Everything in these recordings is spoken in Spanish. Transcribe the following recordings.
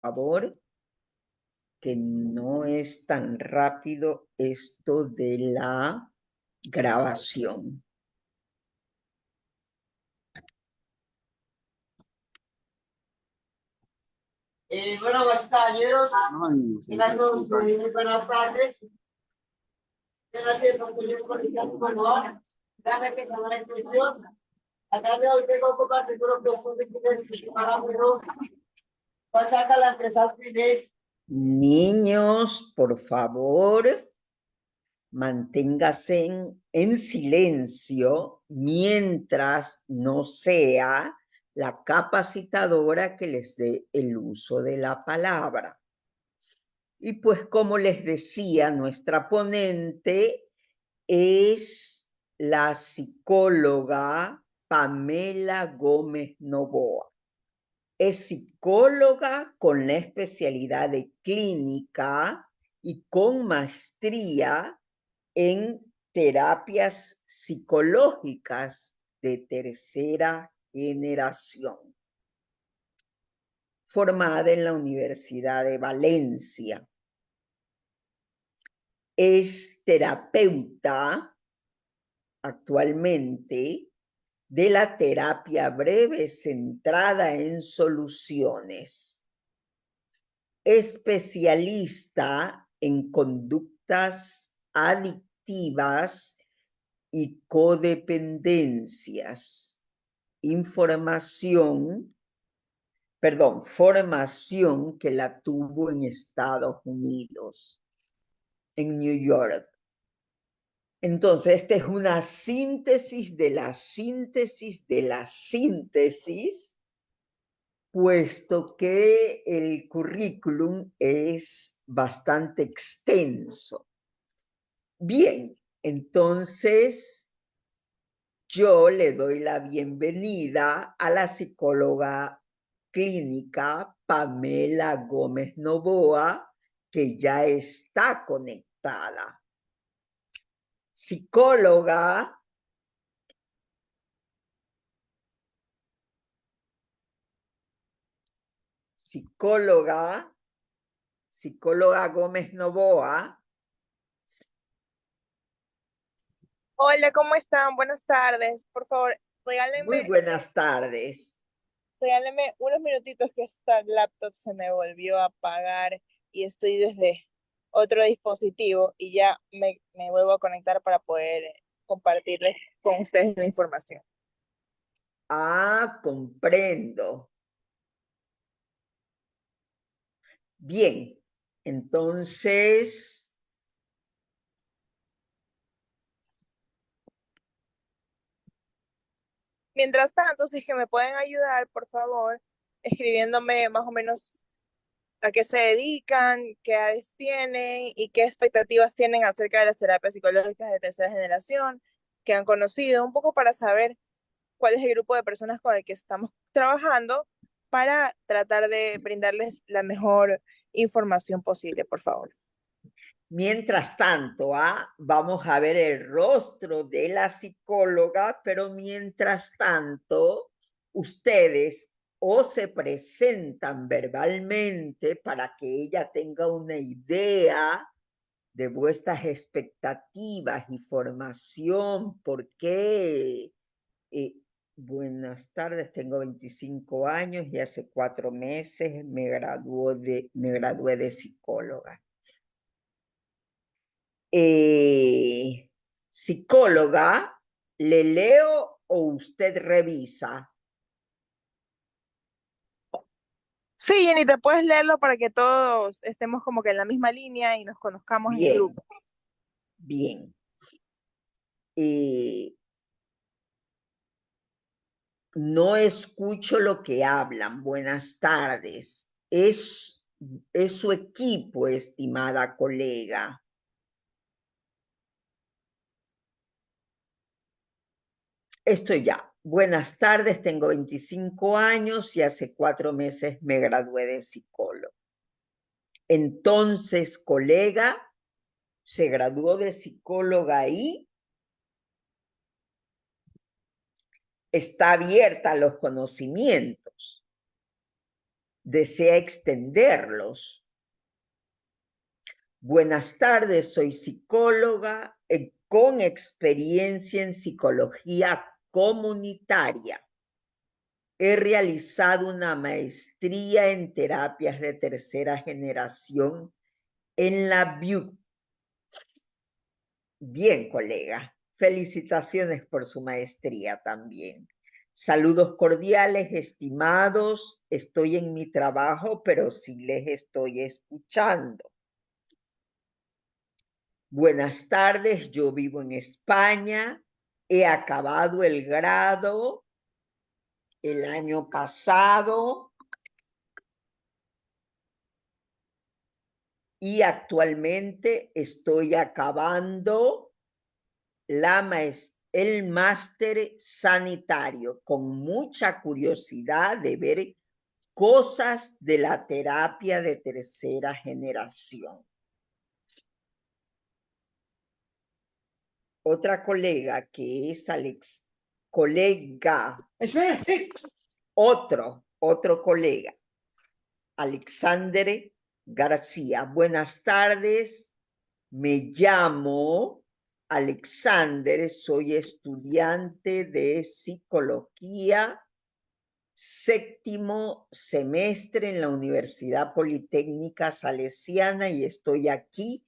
favor, que no es tan rápido esto de la grabación. Bueno, caballeros, buenas tardes. Gracias por tener conectado con nosotros. Dame que se haga la introducción. Acá de hoy tengo que compartir con los estudiantes para saca la empresa Finés. Niños, por favor, manténgase en silencio mientras no sea la capacitadora que les dé el uso de la palabra. Y pues como les decía, nuestra ponente es la psicóloga Pamela Gómez Novoa. Es psicóloga con la especialidad de clínica y con maestría en terapias psicológicas de tercera generación, formada en la Universidad de Valencia. Es terapeuta actualmente de la terapia breve centrada en soluciones, especialista en conductas adictivas y codependencias, formación que la tuvo en Estados Unidos, en New York. Entonces, esta es una síntesis de la síntesis de la síntesis, puesto que el currículum es bastante extenso. Bien, entonces yo le doy la bienvenida a la psicóloga clínica Pamela Gómez Novoa, que ya está conectada. Psicóloga Gómez Novoa. Hola, ¿cómo están? Buenas tardes. Por favor, Muy buenas tardes. Regálenme unos minutitos que esta laptop se me volvió a apagar y estoy desde otro dispositivo y ya me vuelvo a conectar para poder compartirles con ustedes la información. Ah, comprendo. Bien, entonces, Mientras tanto, si es que me pueden ayudar, por favor, escribiéndome más o menos a qué se dedican, qué edades tienen y qué expectativas tienen acerca de las terapias psicológicas de tercera generación que han conocido, un poco para saber cuál es el grupo de personas con el que estamos trabajando para tratar de brindarles la mejor información posible, por favor. mientras tanto, vamos a ver el rostro de la psicóloga, pero mientras tanto, ustedes o se presentan verbalmente para que ella tenga una idea de vuestras expectativas y formación, porque buenas tardes, tengo 25 años y hace 4 meses me gradué de psicóloga. Psicóloga, ¿le leo o usted revisa? Sí, Jenny, te puedes leerlo para que todos estemos como que en la misma línea y nos conozcamos en el Bien, grupo. bien. No escucho lo que hablan. Buenas tardes. Es su equipo, estimada colega. Estoy ya. Buenas tardes, tengo 25 años y hace 4 meses me gradué de psicólogo. Entonces, colega, se graduó de psicóloga y está abierta a los conocimientos desea extenderlos. Buenas tardes, soy psicóloga con experiencia en psicología comunitaria. He realizado una maestría en terapias de tercera generación en la BIU. Bien, colega. Felicitaciones por su maestría también. Saludos cordiales, estimados. Estoy en mi trabajo, pero sí les estoy escuchando. Buenas tardes, yo vivo en España. He acabado el grado el año pasado y actualmente estoy acabando el máster sanitario con mucha curiosidad de ver cosas de la terapia de tercera generación. Otra colega que es otro colega, Alexander García. Buenas tardes, me llamo Alexander, soy estudiante de psicología, séptimo semestre en la Universidad Politécnica Salesiana y estoy aquí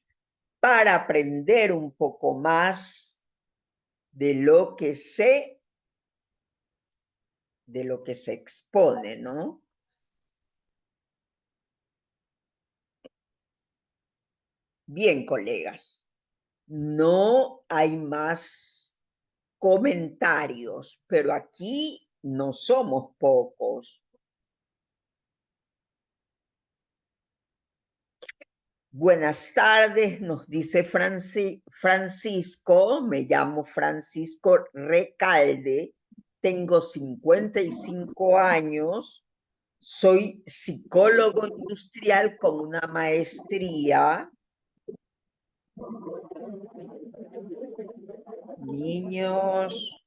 para aprender un poco más de lo que sé, de lo que se expone, ¿no? Bien, colegas, no hay más comentarios, pero aquí no somos pocos. Buenas tardes, nos dice Francisco, me llamo Francisco Recalde, tengo 55 años, soy psicólogo industrial con una maestría. Niños,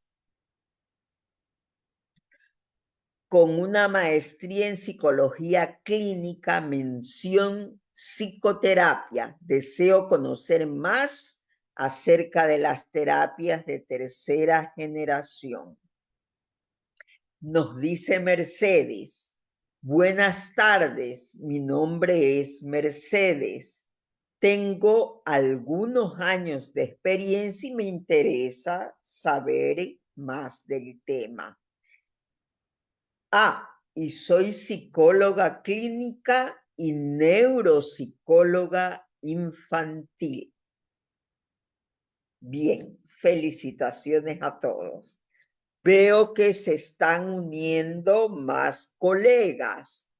con una maestría en psicología clínica, mención psicoterapia. Deseo conocer más acerca de las terapias de tercera generación. Nos dice Mercedes, buenas tardes, mi nombre es Mercedes. Tengo algunos años de experiencia y me interesa saber más del tema. Y soy psicóloga clínica y neuropsicóloga infantil. Bien, felicitaciones a todos. Veo que se están uniendo más colegas.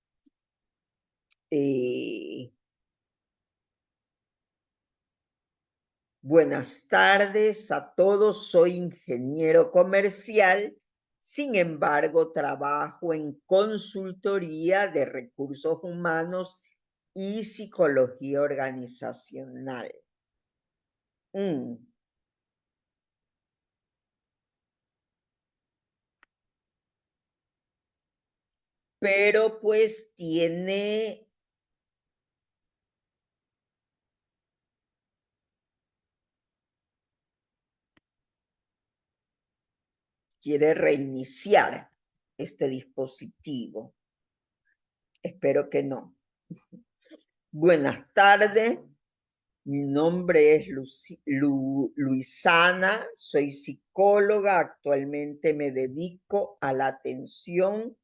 Buenas tardes a todos, soy ingeniero comercial, sin embargo trabajo en consultoría de recursos humanos y psicología organizacional. Pero pues quiere reiniciar este dispositivo. Espero que no. Buenas tardes. Mi nombre es Luisana, soy psicóloga, actualmente me dedico a la atención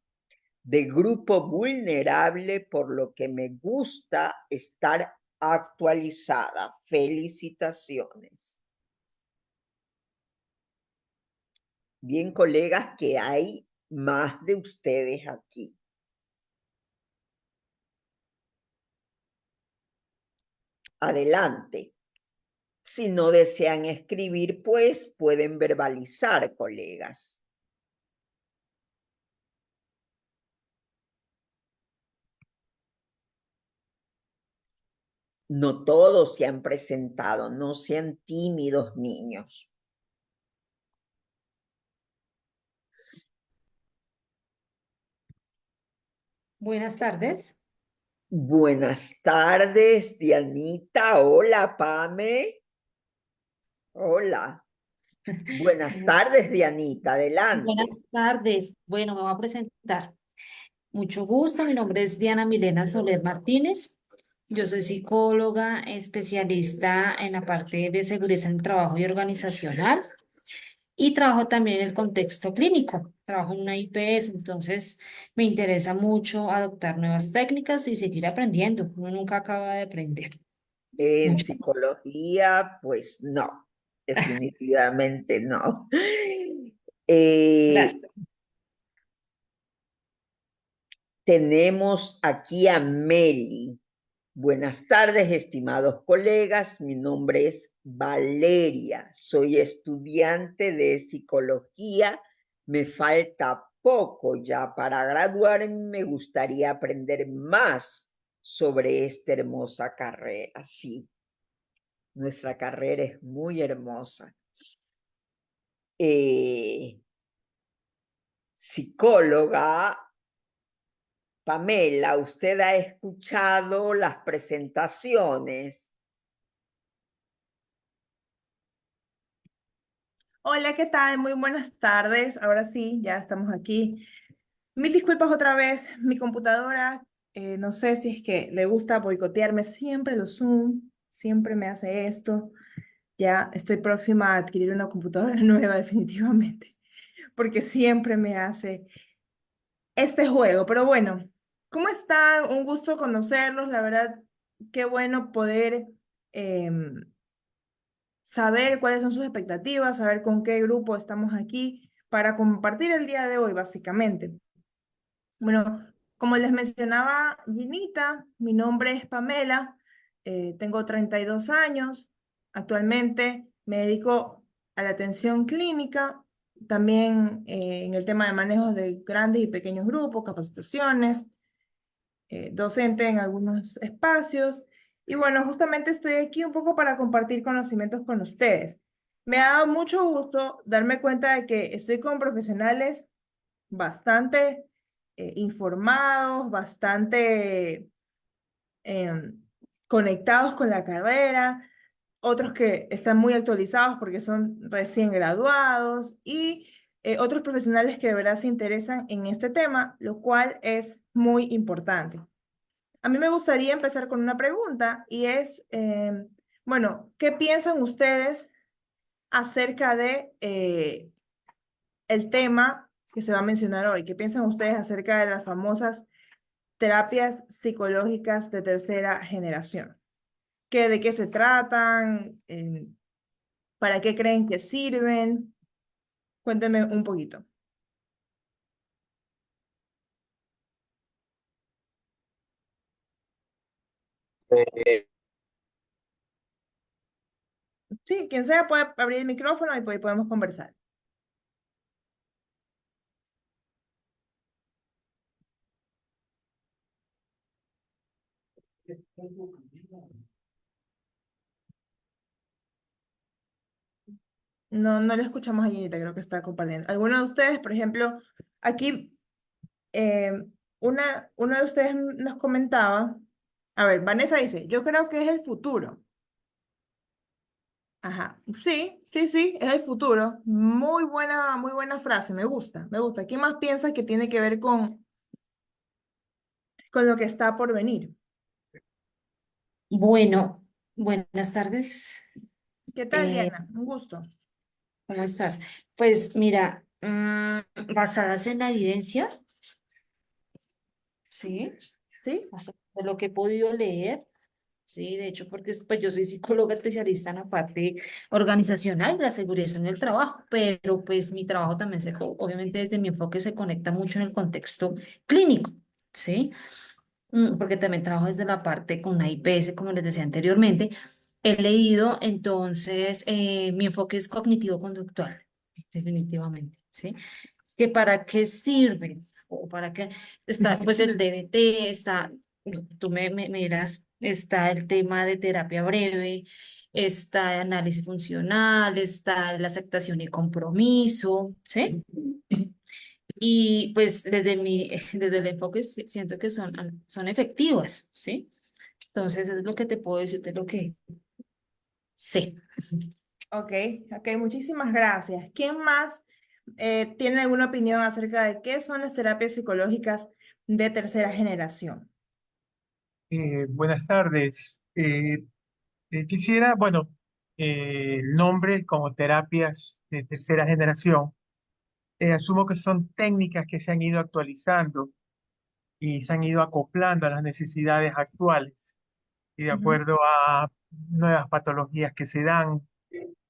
de grupo vulnerable, por lo que me gusta estar actualizada. Felicitaciones. Bien, colegas, que hay más de ustedes aquí. Adelante. Si no desean escribir, pues pueden verbalizar, colegas. No todos se han presentado, no sean tímidos, niños. Buenas tardes. Buenas tardes, Dianita. Hola, Pame. Hola. Buenas tardes, Dianita. Buenas Adelante. tardes. Bueno, me voy a presentar. Mucho gusto. Mi nombre es Diana Milena Soler Martínez. Yo soy psicóloga, especialista en la parte de seguridad en el trabajo y organizacional y trabajo también en el contexto clínico. Trabajo en una IPS, entonces me interesa mucho adoptar nuevas técnicas y seguir aprendiendo. Uno nunca acaba de aprender. En Mucho. psicología, pues no, definitivamente no. Eh, Gracias. tenemos aquí a Meli. Buenas tardes, estimados colegas. Mi nombre es Valeria. Soy estudiante de psicología. Me falta poco ya para graduarme. Me gustaría aprender más sobre esta hermosa carrera. Sí, nuestra carrera es muy hermosa. Psicóloga, Pamela, ¿usted ha escuchado las presentaciones? Hola, ¿qué tal? Muy buenas tardes. Ahora sí, ya estamos aquí. Mil disculpas otra vez. Mi computadora, no sé si es que le gusta boicotearme siempre los Zoom, siempre me hace esto. Ya estoy próxima a adquirir una computadora nueva definitivamente, porque siempre me hace este juego. Pero bueno, ¿cómo están? Un gusto conocerlos. La verdad, qué bueno poder saber cuáles son sus expectativas, saber con qué grupo estamos aquí para compartir el día de hoy, básicamente. Bueno, como les mencionaba Ginita, mi nombre es Pamela, tengo 32 años, actualmente me dedico a la atención clínica, también en el tema de manejo de grandes y pequeños grupos, capacitaciones, docente en algunos espacios. Y bueno, justamente estoy aquí un poco para compartir conocimientos con ustedes. Me ha dado mucho gusto darme cuenta de que estoy con profesionales bastante informados, bastante em, conectados con la carrera, otros que están muy actualizados porque son recién graduados y otros profesionales que de verdad se interesan en este tema, lo cual es muy importante. A mí me gustaría empezar con una pregunta y es, bueno, ¿qué piensan ustedes acerca de el tema que se va a mencionar hoy? ¿Qué piensan ustedes acerca de las famosas terapias psicológicas de tercera generación? ¿De qué se tratan? ¿Para qué creen que sirven? Cuéntenme un poquito. Sí, quien sea puede abrir el micrófono y podemos conversar. No, no le escuchamos a Ginita, creo que está compartiendo. ¿Alguno de ustedes, por ejemplo, aquí, eh, una de ustedes nos comentaba, a ver, Vanessa dice, yo creo que es el futuro. Ajá, sí, sí, sí, es el futuro. Muy buena frase, me gusta, me gusta. ¿Qué más piensas que tiene que ver con lo que está por venir? Bueno, buenas tardes. ¿Qué tal, Eh, Diana? Un gusto. ¿Cómo estás? Pues mira, basadas en la evidencia, sí, ¿Sí? hasta de lo que he podido leer, sí, de hecho, porque pues, yo soy psicóloga especialista en la parte organizacional de la seguridad en el trabajo, pero pues mi trabajo también obviamente desde mi enfoque se conecta mucho en el contexto clínico, ¿sí? Porque también trabajo desde la parte con una IPS, como les decía anteriormente. He leído, entonces, mi enfoque es cognitivo-conductual, definitivamente, ¿sí? ¿Que para qué sirve? O para qué está, pues el DBT, está, tú me dirás, está el tema de terapia breve, está el análisis funcional, está la aceptación y compromiso, ¿sí? Y pues desde desde el enfoque siento que son efectivas, ¿sí? Entonces es lo que te puedo decir de lo que sé. Ok, ok, muchísimas gracias. ¿Quién más tiene alguna opinión acerca de qué son las terapias psicológicas de tercera generación? Buenas tardes. Quisiera, bueno, el nombre como terapias de tercera generación, asumo que son técnicas que se han ido actualizando y se han ido acoplando a las necesidades actuales y de Ujú. acuerdo a nuevas patologías que se dan.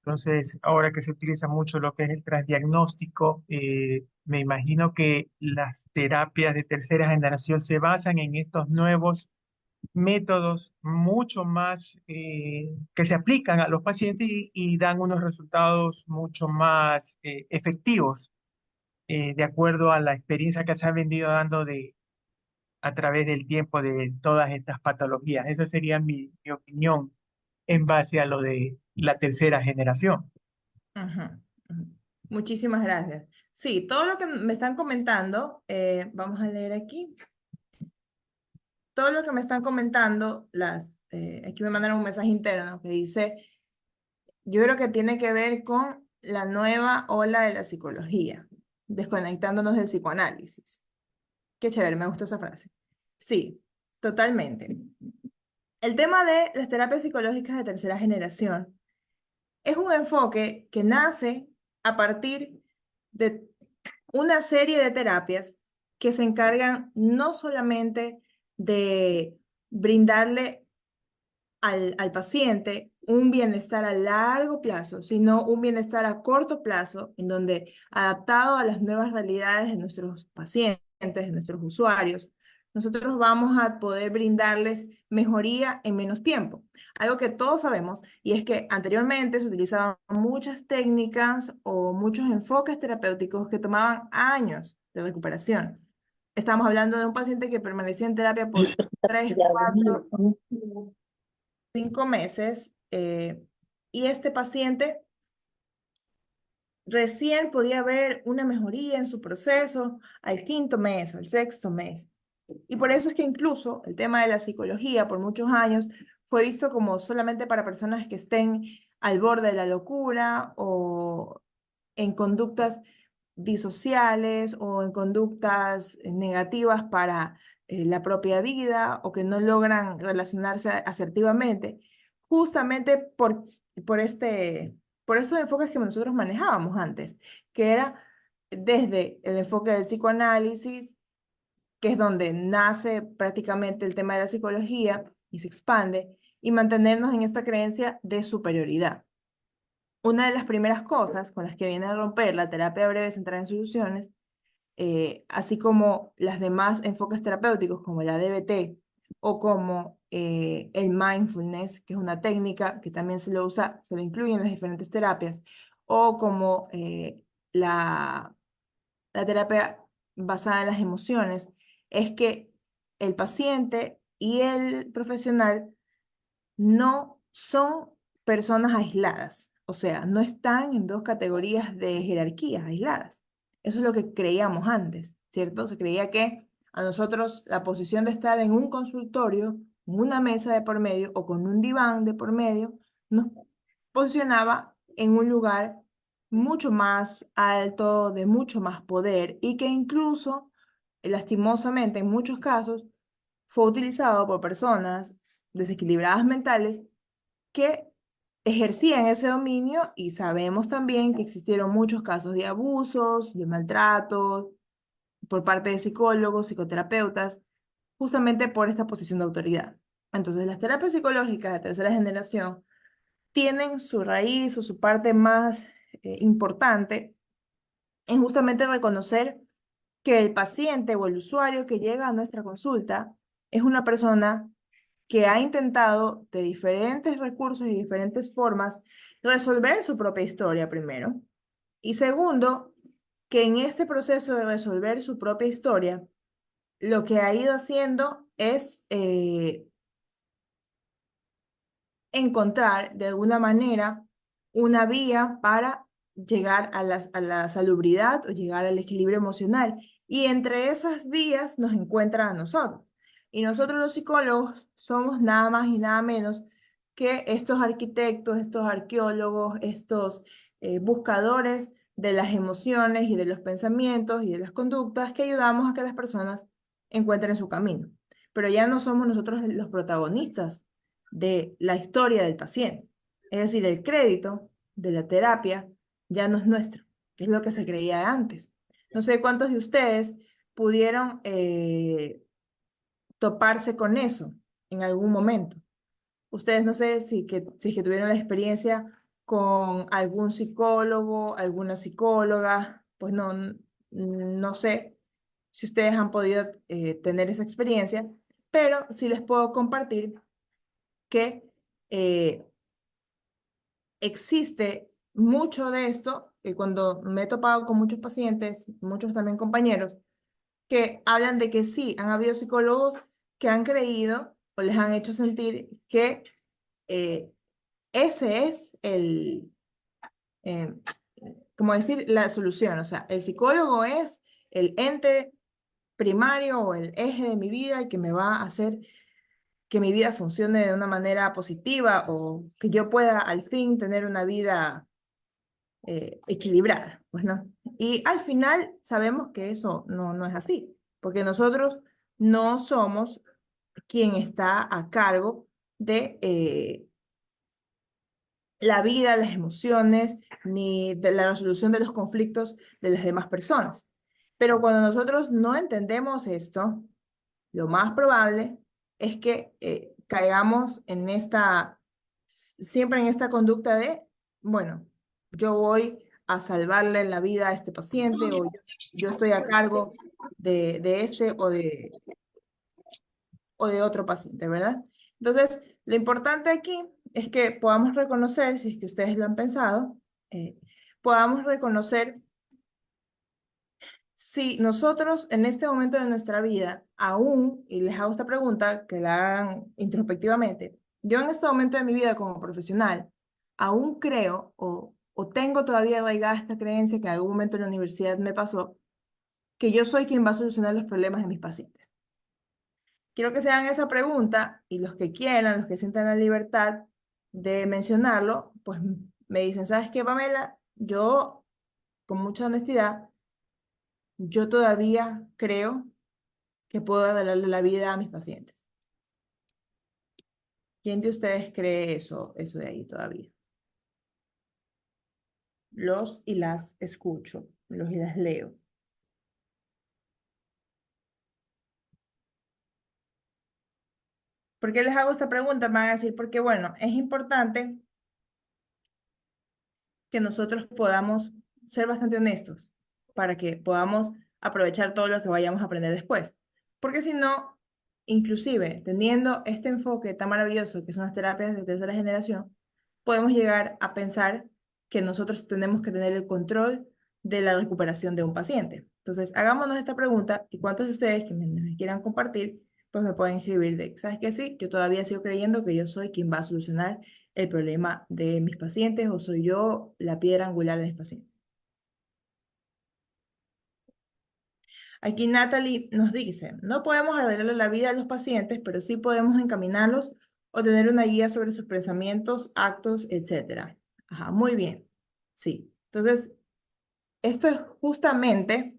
Entonces, ahora que se utiliza mucho lo que es el transdiagnóstico, me imagino que las terapias de tercera generación se basan en estos nuevos métodos mucho más que se aplican a los pacientes y dan unos resultados mucho más efectivos de acuerdo a la experiencia que se ha venido dando a través del tiempo de todas estas patologías. Esa sería mi opinión en base a lo de la tercera generación. Ujú, ujú. Muchísimas gracias. Sí, todo lo que me están comentando, vamos a leer aquí. Todo lo que me están comentando, aquí me mandaron un mensaje interno que dice, yo creo que tiene que ver con la nueva ola de la psicología, desconectándonos del psicoanálisis. Qué chévere, me gustó esa frase. Sí, totalmente. El tema de las terapias psicológicas de tercera generación es un enfoque que nace a partir de una serie de terapias que se encargan no solamente de brindarle al paciente un bienestar a largo plazo, sino un bienestar a corto plazo, en donde, adaptado a las nuevas realidades de nuestros pacientes, de nuestros usuarios, nosotros vamos a poder brindarles mejoría en menos tiempo. Algo que todos sabemos, y es que anteriormente se utilizaban muchas técnicas o muchos enfoques terapéuticos que tomaban años de recuperación. Estamos hablando de un paciente que permanecía en terapia por 3, 4, 5 meses, y este paciente recién podía ver una mejoría en su proceso al quinto mes, al sexto mes. Y por eso es que incluso el tema de la psicología por muchos años fue visto como solamente para personas que estén al borde de la locura o en conductas disociales o en conductas negativas para la propia vida o que no logran relacionarse asertivamente, justamente por estos enfoques que nosotros manejábamos antes, que era desde el enfoque del psicoanálisis, que es donde nace prácticamente el tema de la psicología y se expande, y mantenernos en esta creencia de superioridad. Una de las primeras cosas con las que viene a romper la terapia breve centrada en soluciones, así como las demás enfoques terapéuticos como la DBT o como el mindfulness, que es una técnica que también se lo usa, se lo incluye en las diferentes terapias, o como la terapia basada en las emociones, es que el paciente y el profesional no son personas aisladas, o sea, no están en dos categorías de jerarquías aisladas. Eso es lo que creíamos antes, ¿cierto? Se creía que a nosotros la posición de estar en un consultorio, en una mesa de por medio o con un diván de por medio, nos posicionaba en un lugar mucho más alto, de mucho más poder y que incluso, lastimosamente, en muchos casos, fue utilizado por personas desequilibradas mentales que ejercían ese dominio, y sabemos también que existieron muchos casos de abusos, de maltratos por parte de psicólogos, psicoterapeutas, justamente por esta posición de autoridad. Entonces, las terapias psicológicas de tercera generación tienen su raíz o su parte más importante en justamente reconocer que el paciente o el usuario que llega a nuestra consulta es una persona que ha intentado de diferentes recursos y diferentes formas resolver su propia historia primero. Y segundo, que en este proceso de resolver su propia historia, lo que ha ido haciendo es encontrar de alguna manera una vía para llegar a la salubridad o llegar al equilibrio emocional. Y entre esas vías nos encuentran a nosotros. Y nosotros los psicólogos somos nada más y nada menos que estos arquitectos, estos arqueólogos, estos buscadores de las emociones y de los pensamientos y de las conductas que ayudamos a que las personas encuentren su camino. Pero ya no somos nosotros los protagonistas de la historia del paciente. Es decir, el crédito de la terapia ya no es nuestro, que es lo que se creía antes. No sé cuántos de ustedes pudieron toparse con eso en algún momento. Ustedes no sé si que tuvieron la experiencia con algún psicólogo, alguna psicóloga, pues no sé si ustedes han podido tener esa experiencia, pero sí les puedo compartir que eh, existe mucho de esto, cuando me he topado con muchos pacientes, muchos también compañeros, que hablan de que sí, han habido psicólogos que han creído o les han hecho sentir que eh, ese es eh, como decir, la solución. O sea, el psicólogo es el ente primario o el eje de mi vida y que me va a hacer que mi vida funcione de una manera positiva o que yo pueda al fin tener una vida equilibrada, pues no. Y al final sabemos que eso no es así, porque nosotros no somos quien está a cargo de la vida, las emociones, ni de la resolución de los conflictos de las demás personas. Pero cuando nosotros no entendemos esto, lo más probable es que caigamos en siempre en esta conducta de, bueno, yo voy a salvarle la vida a este paciente o yo estoy a cargo de este o de otro paciente, ¿verdad? Entonces, lo importante aquí es que podamos reconocer, si es que ustedes lo han pensado, eh, podamos reconocer si nosotros en este momento de nuestra vida, aún, y les hago esta pregunta, que la hagan introspectivamente, yo en este momento de mi vida como profesional, aún creo o tengo todavía arraigada esta creencia que en algún momento en la universidad me pasó, que yo soy quien va a solucionar los problemas de mis pacientes. Quiero que se hagan esa pregunta y los que quieran, los que sientan la libertad de mencionarlo, pues me dicen, ¿sabes qué, Pamela? Yo, con mucha honestidad, yo todavía creo que puedo arreglarle la vida a mis pacientes. ¿Quién de ustedes cree eso de ahí todavía? Los y las escucho, los y las leo. ¿Por qué les hago esta pregunta? Me van a decir, porque bueno, es importante que nosotros podamos ser bastante honestos para que podamos aprovechar todo lo que vayamos a aprender después. Porque si no, inclusive teniendo este enfoque tan maravilloso que son las terapias de tercera generación, podemos llegar a pensar que nosotros tenemos que tener el control de la recuperación de un paciente. Entonces, hagámonos esta pregunta y cuántos de ustedes que me quieran compartir, pues me pueden escribir de, ¿sabes qué? Sí, yo todavía sigo creyendo que yo soy quien va a solucionar el problema de mis pacientes o soy yo la piedra angular de mis pacientes. Aquí Natalie nos dice, no podemos arreglarle la vida a los pacientes, pero sí podemos encaminarlos o tener una guía sobre sus pensamientos, actos, etcétera. Ajá, muy bien. Sí. Entonces, esto es justamente,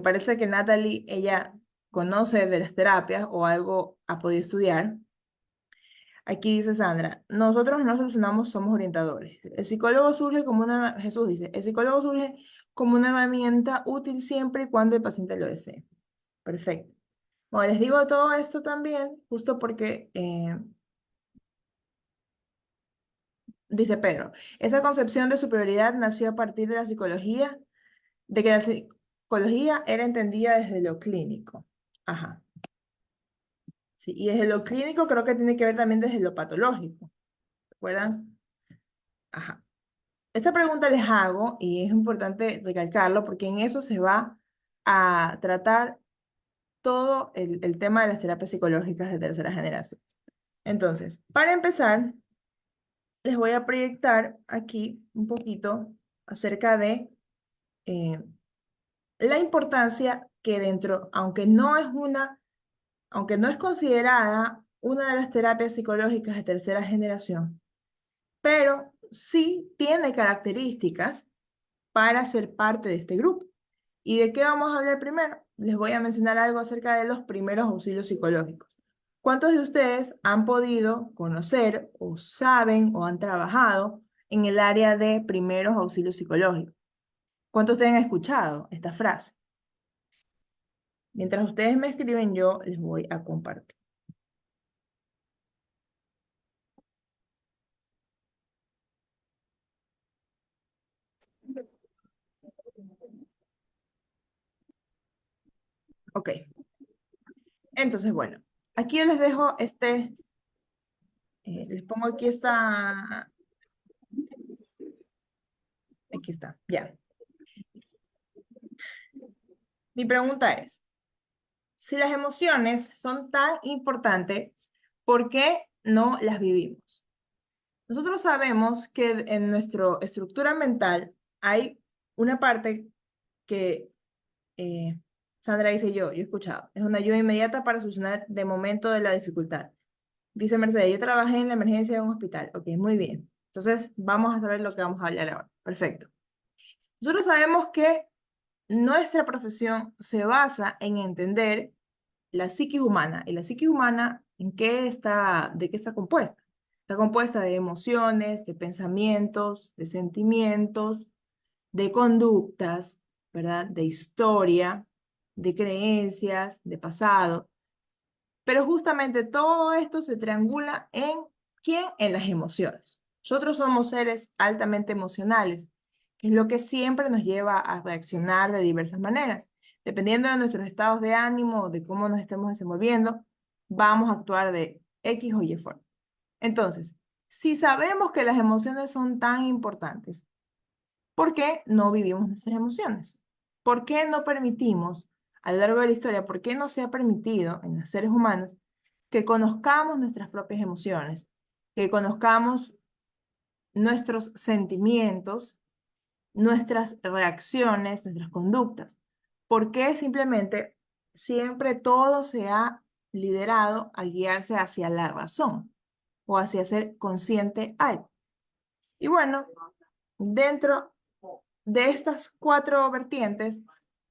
parece que Natalie, ella conoce de las terapias o algo ha podido estudiar. Aquí dice Sandra, nosotros no solucionamos, somos orientadores. El psicólogo surge como una, Jesús dice, el psicólogo surge como una herramienta útil siempre y cuando el paciente lo desee. Perfecto. Bueno, les digo todo esto también, justo porque, dice Pedro, esa concepción de superioridad nació a partir de la psicología, de que la psicología era entendida desde lo clínico. Ajá. Sí, y desde lo clínico creo que tiene que ver también desde lo patológico. ¿Recuerdan? Ajá. Esta pregunta les hago y es importante recalcarlo porque en eso se va a tratar todo el tema de las terapias psicológicas de tercera generación. Entonces, para empezar, les voy a proyectar aquí un poquito acerca de la importancia que dentro, aunque no es considerada una de las terapias psicológicas de tercera generación, pero sí tiene características para ser parte de este grupo. ¿Y de qué vamos a hablar primero? Les voy a mencionar algo acerca de los primeros auxilios psicológicos. ¿Cuántos de ustedes han podido conocer o saben o han trabajado en el área de primeros auxilios psicológicos? ¿Cuántos de ustedes han escuchado esta frase? Mientras ustedes me escriben, yo les voy a compartir. Ok. Entonces, bueno, aquí yo les dejo les pongo aquí aquí está, ya. Mi pregunta es, si las emociones son tan importantes, ¿por qué no las vivimos? Nosotros sabemos que en nuestra estructura mental hay una parte que Sandra dice yo he escuchado, es una ayuda inmediata para solucionar de momento de la dificultad. Dice Mercedes, yo trabajé en la emergencia de un hospital. Ok, muy bien. Entonces, vamos a saber lo que vamos a hablar ahora. Perfecto. Nosotros sabemos que nuestra profesión se basa en entender la psiquis humana. ¿Y la psiquis humana de qué está compuesta? Está compuesta de emociones, de pensamientos, de sentimientos, de conductas, ¿verdad? De historia, de creencias, de pasado. Pero justamente todo esto se triangula en ¿quién? En las emociones. Nosotros somos seres altamente emocionales, que es lo que siempre nos lleva a reaccionar de diversas maneras. Dependiendo de nuestros estados de ánimo, de cómo nos estemos desenvolviendo, vamos a actuar de X o Y forma. Entonces, si sabemos que las emociones son tan importantes, ¿por qué no vivimos nuestras emociones? ¿Por qué no permitimos, a lo largo de la historia, por qué no se ha permitido en los seres humanos que conozcamos nuestras propias emociones, que conozcamos nuestros sentimientos, nuestras reacciones, nuestras conductas? ¿Por qué simplemente siempre todo se ha liderado a guiarse hacia la razón o hacia ser consciente algo? Y bueno, dentro de estas cuatro vertientes,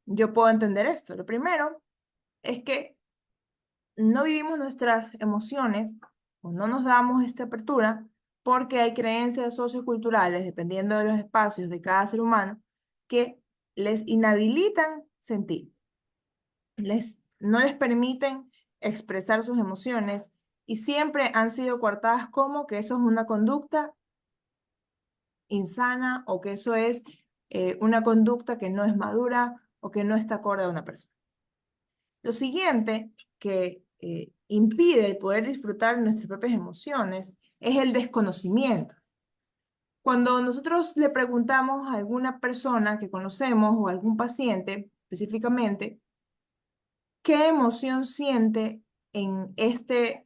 yo puedo entender esto. Lo primero es que no vivimos nuestras emociones o no nos damos esta apertura porque hay creencias socioculturales, dependiendo de los espacios de cada ser humano, que les inhabilitan sentir, no les permiten expresar sus emociones y siempre han sido coartadas como que eso es una conducta insana o que eso es una conducta que no es madura o que no está acorde a una persona. Lo siguiente que impide el poder disfrutar nuestras propias emociones es el desconocimiento. Cuando nosotros le preguntamos a alguna persona que conocemos o a algún paciente específicamente, ¿qué emoción siente en esta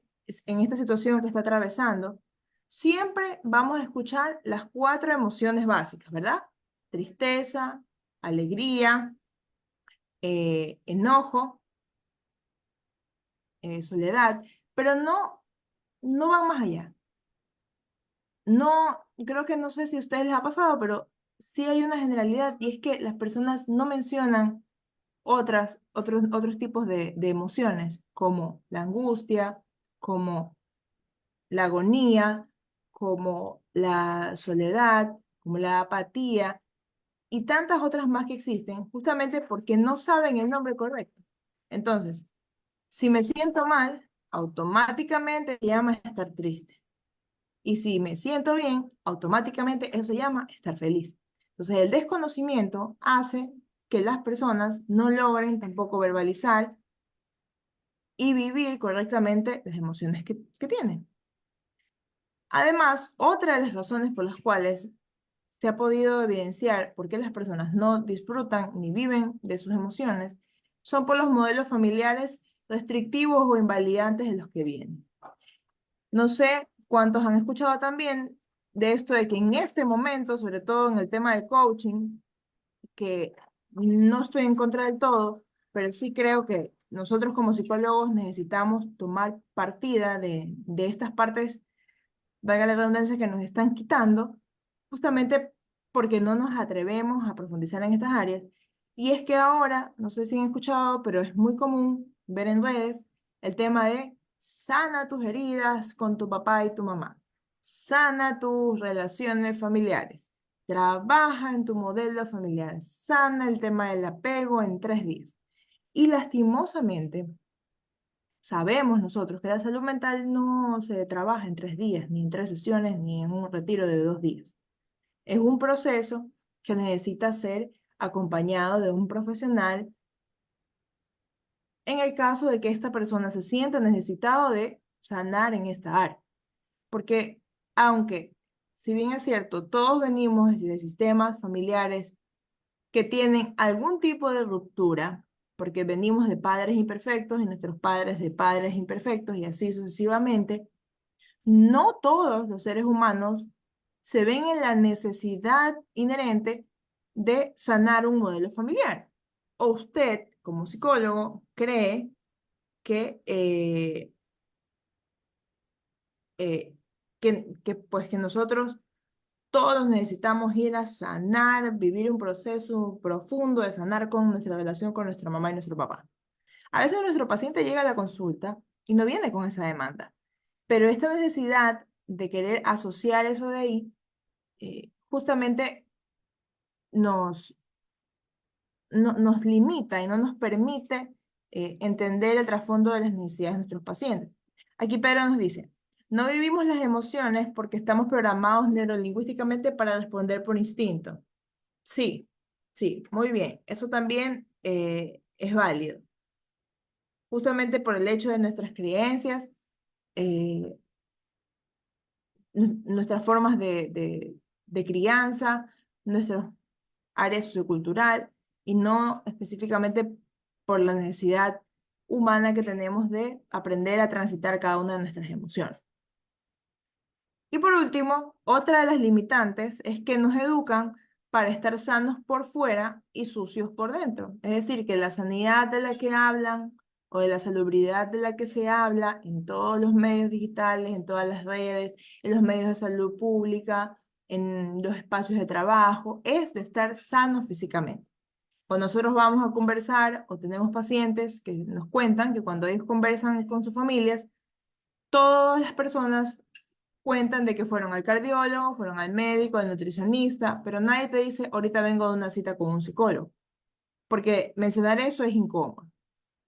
situación que está atravesando? Siempre vamos a escuchar las cuatro emociones básicas, ¿verdad? Tristeza, alegría, enojo, soledad, pero no van más allá. No, creo que no sé si a ustedes les ha pasado, pero sí hay una generalidad y es que las personas no mencionan otros tipos de emociones, como la angustia, como la agonía, como la soledad, como la apatía y tantas otras más que existen, justamente porque no saben el nombre correcto. Entonces, si me siento mal, automáticamente se llama estar triste. Y si me siento bien, automáticamente eso se llama estar feliz. Entonces, el desconocimiento hace que las personas no logren tampoco verbalizar y vivir correctamente las emociones que tienen. Además, otra de las razones por las cuales se ha podido evidenciar por qué las personas no disfrutan ni viven de sus emociones son por los modelos familiares restrictivos o invalidantes de los que vienen. No sé cuántos han escuchado también de esto de que en este momento, sobre todo en el tema de coaching, que no estoy en contra del todo, pero sí creo que nosotros como psicólogos necesitamos tomar partida de estas partes, valga la redundancia, que nos están quitando, justamente porque no nos atrevemos a profundizar en estas áreas. Y es que ahora, no sé si han escuchado, pero es muy común ver en redes el tema de sana tus heridas con tu papá y tu mamá, sana tus relaciones familiares, trabaja en tu modelo familiar, sana el tema del apego en 3 días. Y lastimosamente, sabemos nosotros que la salud mental no se trabaja en 3 días, ni en 3 sesiones, ni en un retiro de 2 días. Es un proceso que necesita ser acompañado de un profesional en el caso de que esta persona se sienta necesitado de sanar en esta área. Porque aunque, si bien es cierto, todos venimos de sistemas familiares que tienen algún tipo de ruptura, porque venimos de padres imperfectos y nuestros padres de padres imperfectos y así sucesivamente, no todos los seres humanos se ven en la necesidad inherente de sanar un modelo familiar. O usted, como psicólogo, cree que, eh, pues que nosotros todos necesitamos ir a sanar, vivir un proceso profundo de sanar con nuestra relación con nuestra mamá y nuestro papá. A veces nuestro paciente llega a la consulta y no viene con esa demanda, pero esta necesidad de querer asociar eso de ahí, justamente nos, nos limita y no nos permite entender el trasfondo de las necesidades de nuestros pacientes. Aquí Pedro nos dice, no vivimos las emociones porque estamos programados neurolingüísticamente para responder por instinto. Sí, sí, muy bien. Eso también es válido. Justamente por el hecho de nuestras creencias, eh, nuestras formas de crianza, nuestra área sociocultural y no específicamente por la necesidad humana que tenemos de aprender a transitar cada una de nuestras emociones. Y por último, otra de las limitantes es que nos educan para estar sanos por fuera y sucios por dentro. Es decir, que la sanidad de la que hablan o de la salubridad de la que se habla en todos los medios digitales, en todas las redes, en los medios de salud pública, en los espacios de trabajo, es de estar sanos físicamente. Cuando nosotros vamos a conversar o tenemos pacientes que nos cuentan que cuando ellos conversan con sus familias, todas las personas cuentan de que fueron al cardiólogo, fueron al médico, al nutricionista, pero nadie te dice, ahorita vengo de una cita con un psicólogo, porque mencionar eso es incómodo.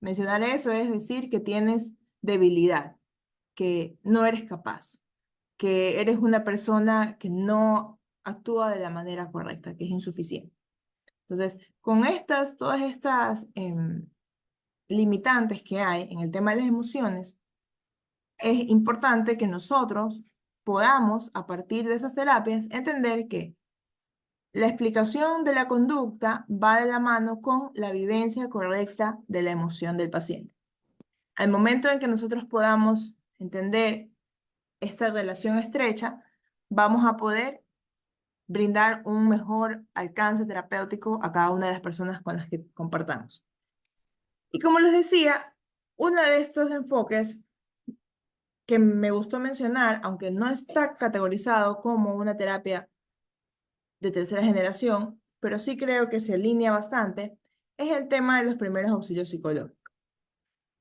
Mencionar eso es decir que tienes debilidad, que no eres capaz, que eres una persona que no actúa de la manera correcta, que es insuficiente. Entonces, con todas estas limitantes que hay en el tema de las emociones, es importante que nosotros podamos, a partir de esas terapias, entender que la explicación de la conducta va de la mano con la vivencia correcta de la emoción del paciente. Al momento en que nosotros podamos entender esta relación estrecha, vamos a poder brindar un mejor alcance terapéutico a cada una de las personas con las que compartamos. Y como les decía, uno de estos enfoques que me gustó mencionar, aunque no está categorizado como una terapia de tercera generación, pero sí creo que se alinea bastante, es el tema de los primeros auxilios psicológicos.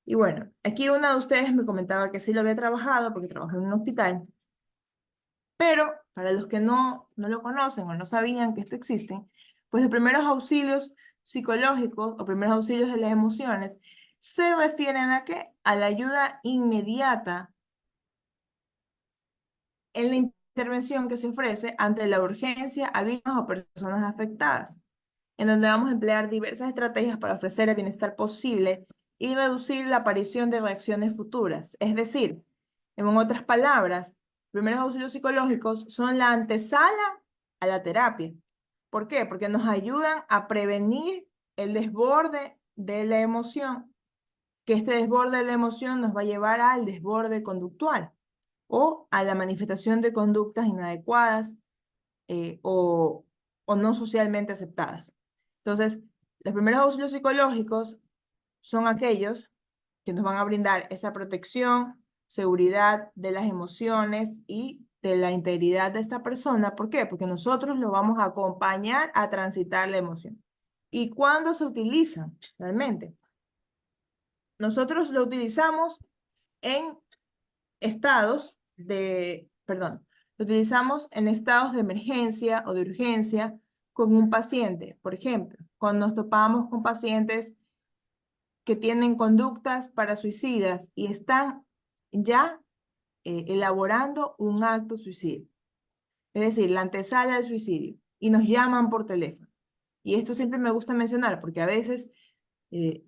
Y bueno, aquí una de ustedes me comentaba que sí lo había trabajado porque trabajó en un hospital, pero para los que no lo conocen o no sabían que esto existe, pues los primeros auxilios psicológicos o primeros auxilios de las emociones se refieren a qué? A la ayuda inmediata en la intervención que se ofrece ante la urgencia a víctimas o personas afectadas, en donde vamos a emplear diversas estrategias para ofrecer el bienestar posible y reducir la aparición de reacciones futuras. Es decir, en otras palabras, primeros auxilios psicológicos son la antesala a la terapia. ¿Por qué? Porque nos ayudan a prevenir el desborde de la emoción, que este desborde de la emoción nos va a llevar al desborde conductual. o a la manifestación de conductas inadecuadas o no socialmente aceptadas. Entonces, los primeros auxilios psicológicos son aquellos que nos van a brindar esa protección, seguridad de las emociones y de la integridad de esta persona. ¿Por qué? Porque nosotros lo vamos a acompañar a transitar la emoción. ¿Y cuándo se utilizan realmente? Nosotros lo utilizamos en lo utilizamos en estados de emergencia o de urgencia con un paciente. Por ejemplo, cuando nos topamos con pacientes que tienen conductas para suicidas y están ya elaborando un acto suicida, es decir, la antesala del suicidio, y nos llaman por teléfono. Y esto siempre me gusta mencionar porque a veces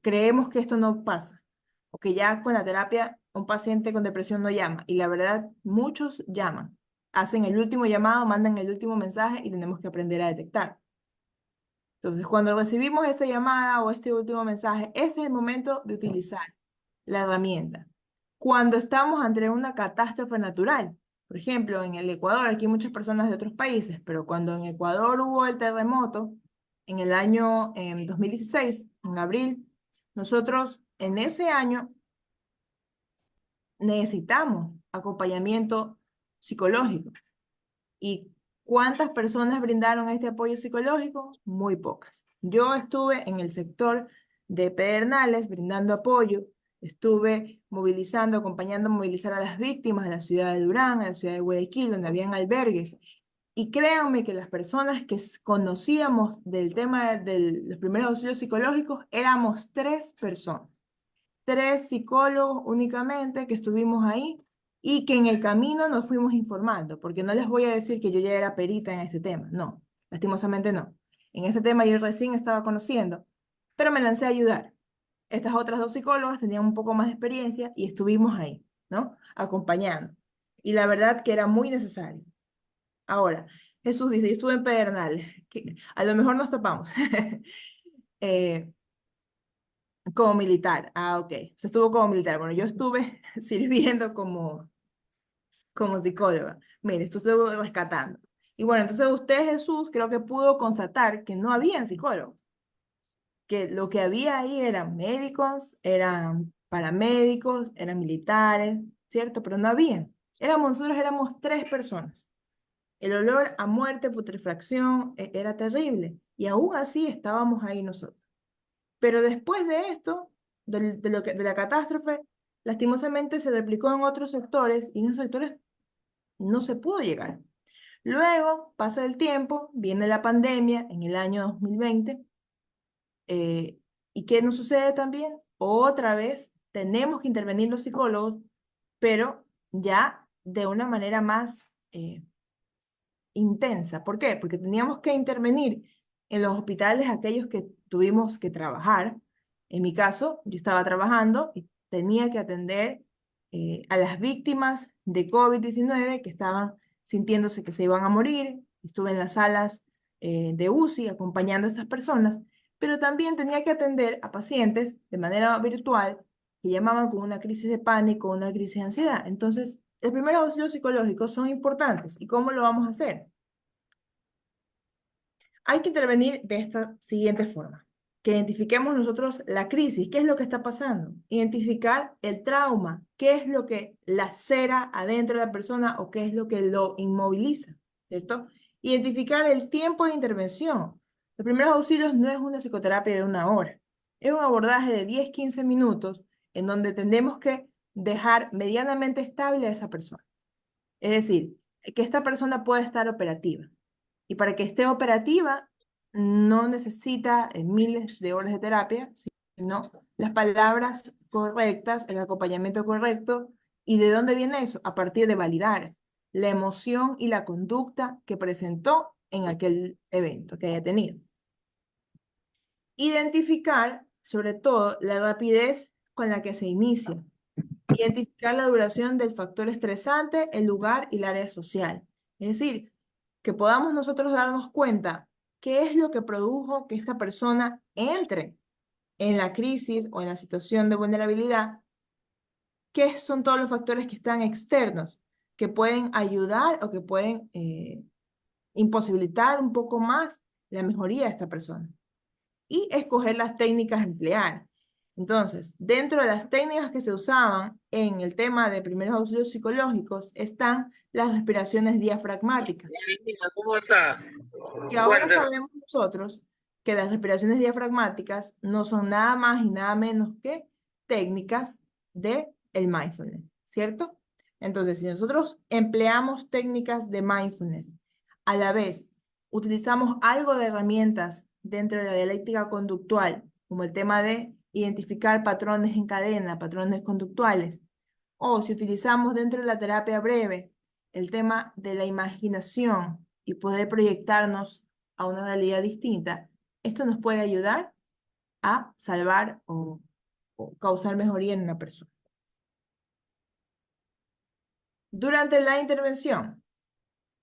creemos que esto no pasa, o que ya con la terapia un paciente con depresión no llama, y la verdad, muchos llaman, hacen el último llamado, mandan el último mensaje y tenemos que aprender a detectar. Entonces, cuando recibimos esta llamada o este último mensaje, ese es el momento de utilizar la herramienta. Cuando estamos ante una catástrofe natural, por ejemplo, en el Ecuador, aquí hay muchas personas de otros países, pero cuando en Ecuador hubo el terremoto, en el año 2016, en abril, nosotros en ese año necesitamos acompañamiento psicológico. ¿Y cuántas personas brindaron este apoyo psicológico? Muy pocas. Yo estuve en el sector de Pedernales brindando apoyo, estuve movilizando, acompañando a movilizar a las víctimas a la ciudad de Durán, a la ciudad de Guayaquil, donde habían albergues. Y créanme que las personas que conocíamos del tema de los primeros auxilios psicológicos éramos 3 personas. 3 psicólogos únicamente que estuvimos ahí y que en el camino nos fuimos informando, porque no les voy a decir que yo ya era perita en este tema, no, lastimosamente no. En este tema yo recién estaba conociendo, pero me lancé a ayudar. Estas otras 2 psicólogas tenían un poco más de experiencia y estuvimos ahí, ¿no? Acompañando. Y la verdad que era muy necesario. Ahora, Jesús dice, yo estuve en Pedernales, que a lo mejor nos topamos. eh, Como militar. Ah, ok. Se estuvo como militar. Bueno, yo estuve sirviendo como psicóloga. Mire, esto estuve rescatando. Y bueno, entonces usted, Jesús, creo que pudo constatar que no habían psicólogos, que lo que había ahí eran médicos, eran paramédicos, eran militares, ¿cierto? Pero no habían. Nosotros éramos 3 personas. El olor a muerte, putrefacción, era terrible. Y aún así estábamos ahí nosotros. Pero después de esto, de la catástrofe, lastimosamente se replicó en otros sectores y en esos sectores no se pudo llegar. Luego pasa el tiempo, viene la pandemia en el año 2020, ¿y qué nos sucede también? Otra vez tenemos que intervenir los psicólogos, pero ya de una manera más intensa. ¿Por qué? Porque teníamos que intervenir en los hospitales aquellos que tuvimos que trabajar. En mi caso, yo estaba trabajando y tenía que atender a las víctimas de COVID-19 que estaban sintiéndose que se iban a morir. Estuve en las salas de UCI acompañando a estas personas, pero también tenía que atender a pacientes de manera virtual que llamaban con una crisis de pánico, una crisis de ansiedad. Entonces, los primeros auxilios psicológicos son importantes. ¿Y cómo lo vamos a hacer? Hay que intervenir de esta siguiente forma. Que identifiquemos nosotros la crisis, qué es lo que está pasando. Identificar el trauma, qué es lo que lacera adentro de la persona o qué es lo que lo inmoviliza, ¿cierto? Identificar el tiempo de intervención. Los primeros auxilios no es una psicoterapia de 1 hora. Es un abordaje de 10-15 minutos en donde tenemos que dejar medianamente estable a esa persona. Es decir, que esta persona pueda estar operativa. Y para que esté operativa, no necesita miles de horas de terapia, sino las palabras correctas, el acompañamiento correcto. ¿Y de dónde viene eso? A partir de validar la emoción y la conducta que presentó en aquel evento que haya tenido. Identificar, sobre todo, la rapidez con la que se inicia. Identificar la duración del factor estresante, el lugar y el área social. Es decir, que podamos nosotros darnos cuenta qué es lo que produjo que esta persona entre en la crisis o en la situación de vulnerabilidad, qué son todos los factores que están externos, que pueden ayudar o que pueden imposibilitar un poco más la mejoría de esta persona. Y escoger las técnicas a emplear. Entonces, dentro de las técnicas que se usaban en el tema de primeros auxilios psicológicos están las respiraciones diafragmáticas. ¿Cómo está? Y ahora sabemos nosotros que las respiraciones diafragmáticas no son nada más y nada menos que técnicas de el mindfulness, ¿cierto? Entonces, si nosotros empleamos técnicas de mindfulness, a la vez utilizamos algo de herramientas dentro de la dialéctica conductual, como el tema de identificar patrones en cadena, patrones conductuales, o si utilizamos dentro de la terapia breve el tema de la imaginación y poder proyectarnos a una realidad distinta, esto nos puede ayudar a salvar o causar mejoría en una persona. Durante la intervención,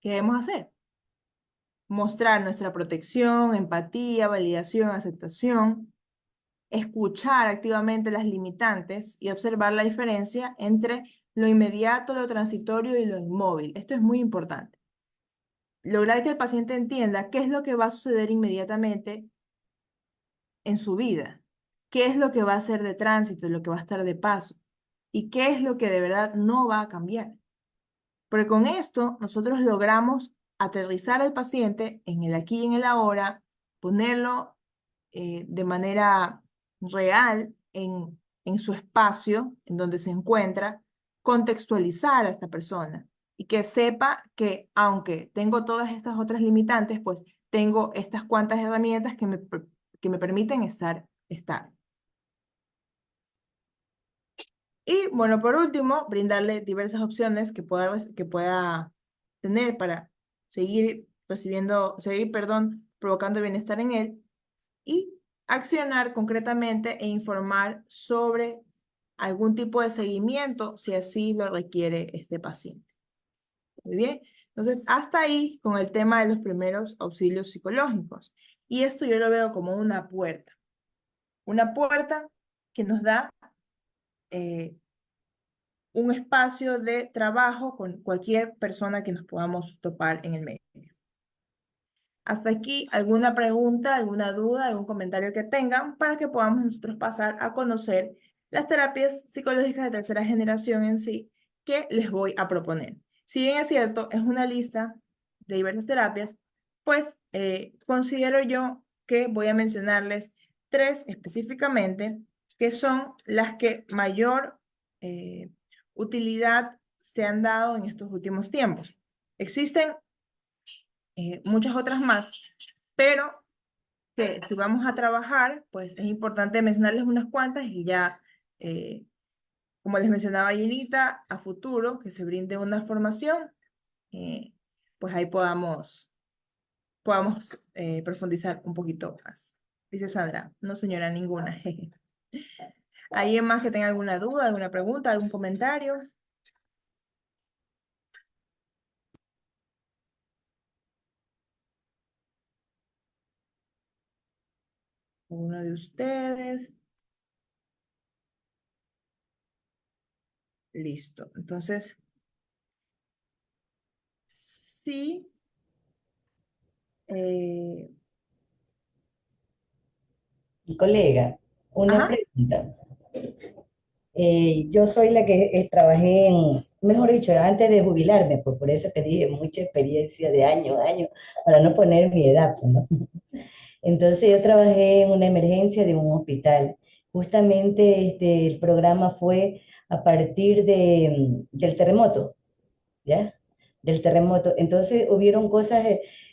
¿qué debemos hacer? Mostrar nuestra protección, empatía, validación, aceptación, escuchar activamente las limitantes y observar la diferencia entre lo inmediato, lo transitorio y lo inmóvil. Esto es muy importante. Lograr que el paciente entienda qué es lo que va a suceder inmediatamente en su vida, qué es lo que va a ser de tránsito, lo que va a estar de paso, y qué es lo que de verdad no va a cambiar. Porque con esto nosotros logramos aterrizar al paciente en el aquí y en el ahora, ponerlo de manera real en su espacio, en donde se encuentra, contextualizar a esta persona y que sepa que aunque tengo todas estas otras limitantes, pues tengo estas cuantas herramientas que me permiten estar estable. Y bueno, por último, brindarle diversas opciones que pueda tener para provocando bienestar en él y accionar concretamente e informar sobre algún tipo de seguimiento si así lo requiere este paciente. Muy bien, entonces hasta ahí con el tema de los primeros auxilios psicológicos. Y esto yo lo veo como una puerta que nos da un espacio de trabajo con cualquier persona que nos podamos topar en el medio. Hasta aquí, ¿alguna pregunta, alguna duda, algún comentario que tengan para que podamos nosotros pasar a conocer las terapias psicológicas de tercera generación en sí que les voy a proponer? Si bien es cierto, es una lista de diversas terapias, pues considero yo que voy a mencionarles 3 específicamente, que son las que mayor utilidad se han dado en estos últimos tiempos. Existen muchas otras más, pero que si vamos a trabajar, pues es importante mencionarles unas cuantas y ya, como les mencionaba Yelita, a futuro que se brinde una formación, pues ahí podamos profundizar un poquito más. Dice Sandra, no señora, ninguna. ¿Alguien más que tenga alguna duda, alguna pregunta, algún comentario? ¿Uno de ustedes? Listo. Entonces, sí. Eh, Colega, una ajá. pregunta. Yo soy la que trabajé mejor dicho, antes de jubilarme, pues por eso te dije mucha experiencia de años, años, para no poner mi edad, pues, ¿no? Entonces yo trabajé en una emergencia de un hospital. Justamente el programa fue a partir del terremoto. ¿Ya? Del terremoto. Entonces hubieron cosas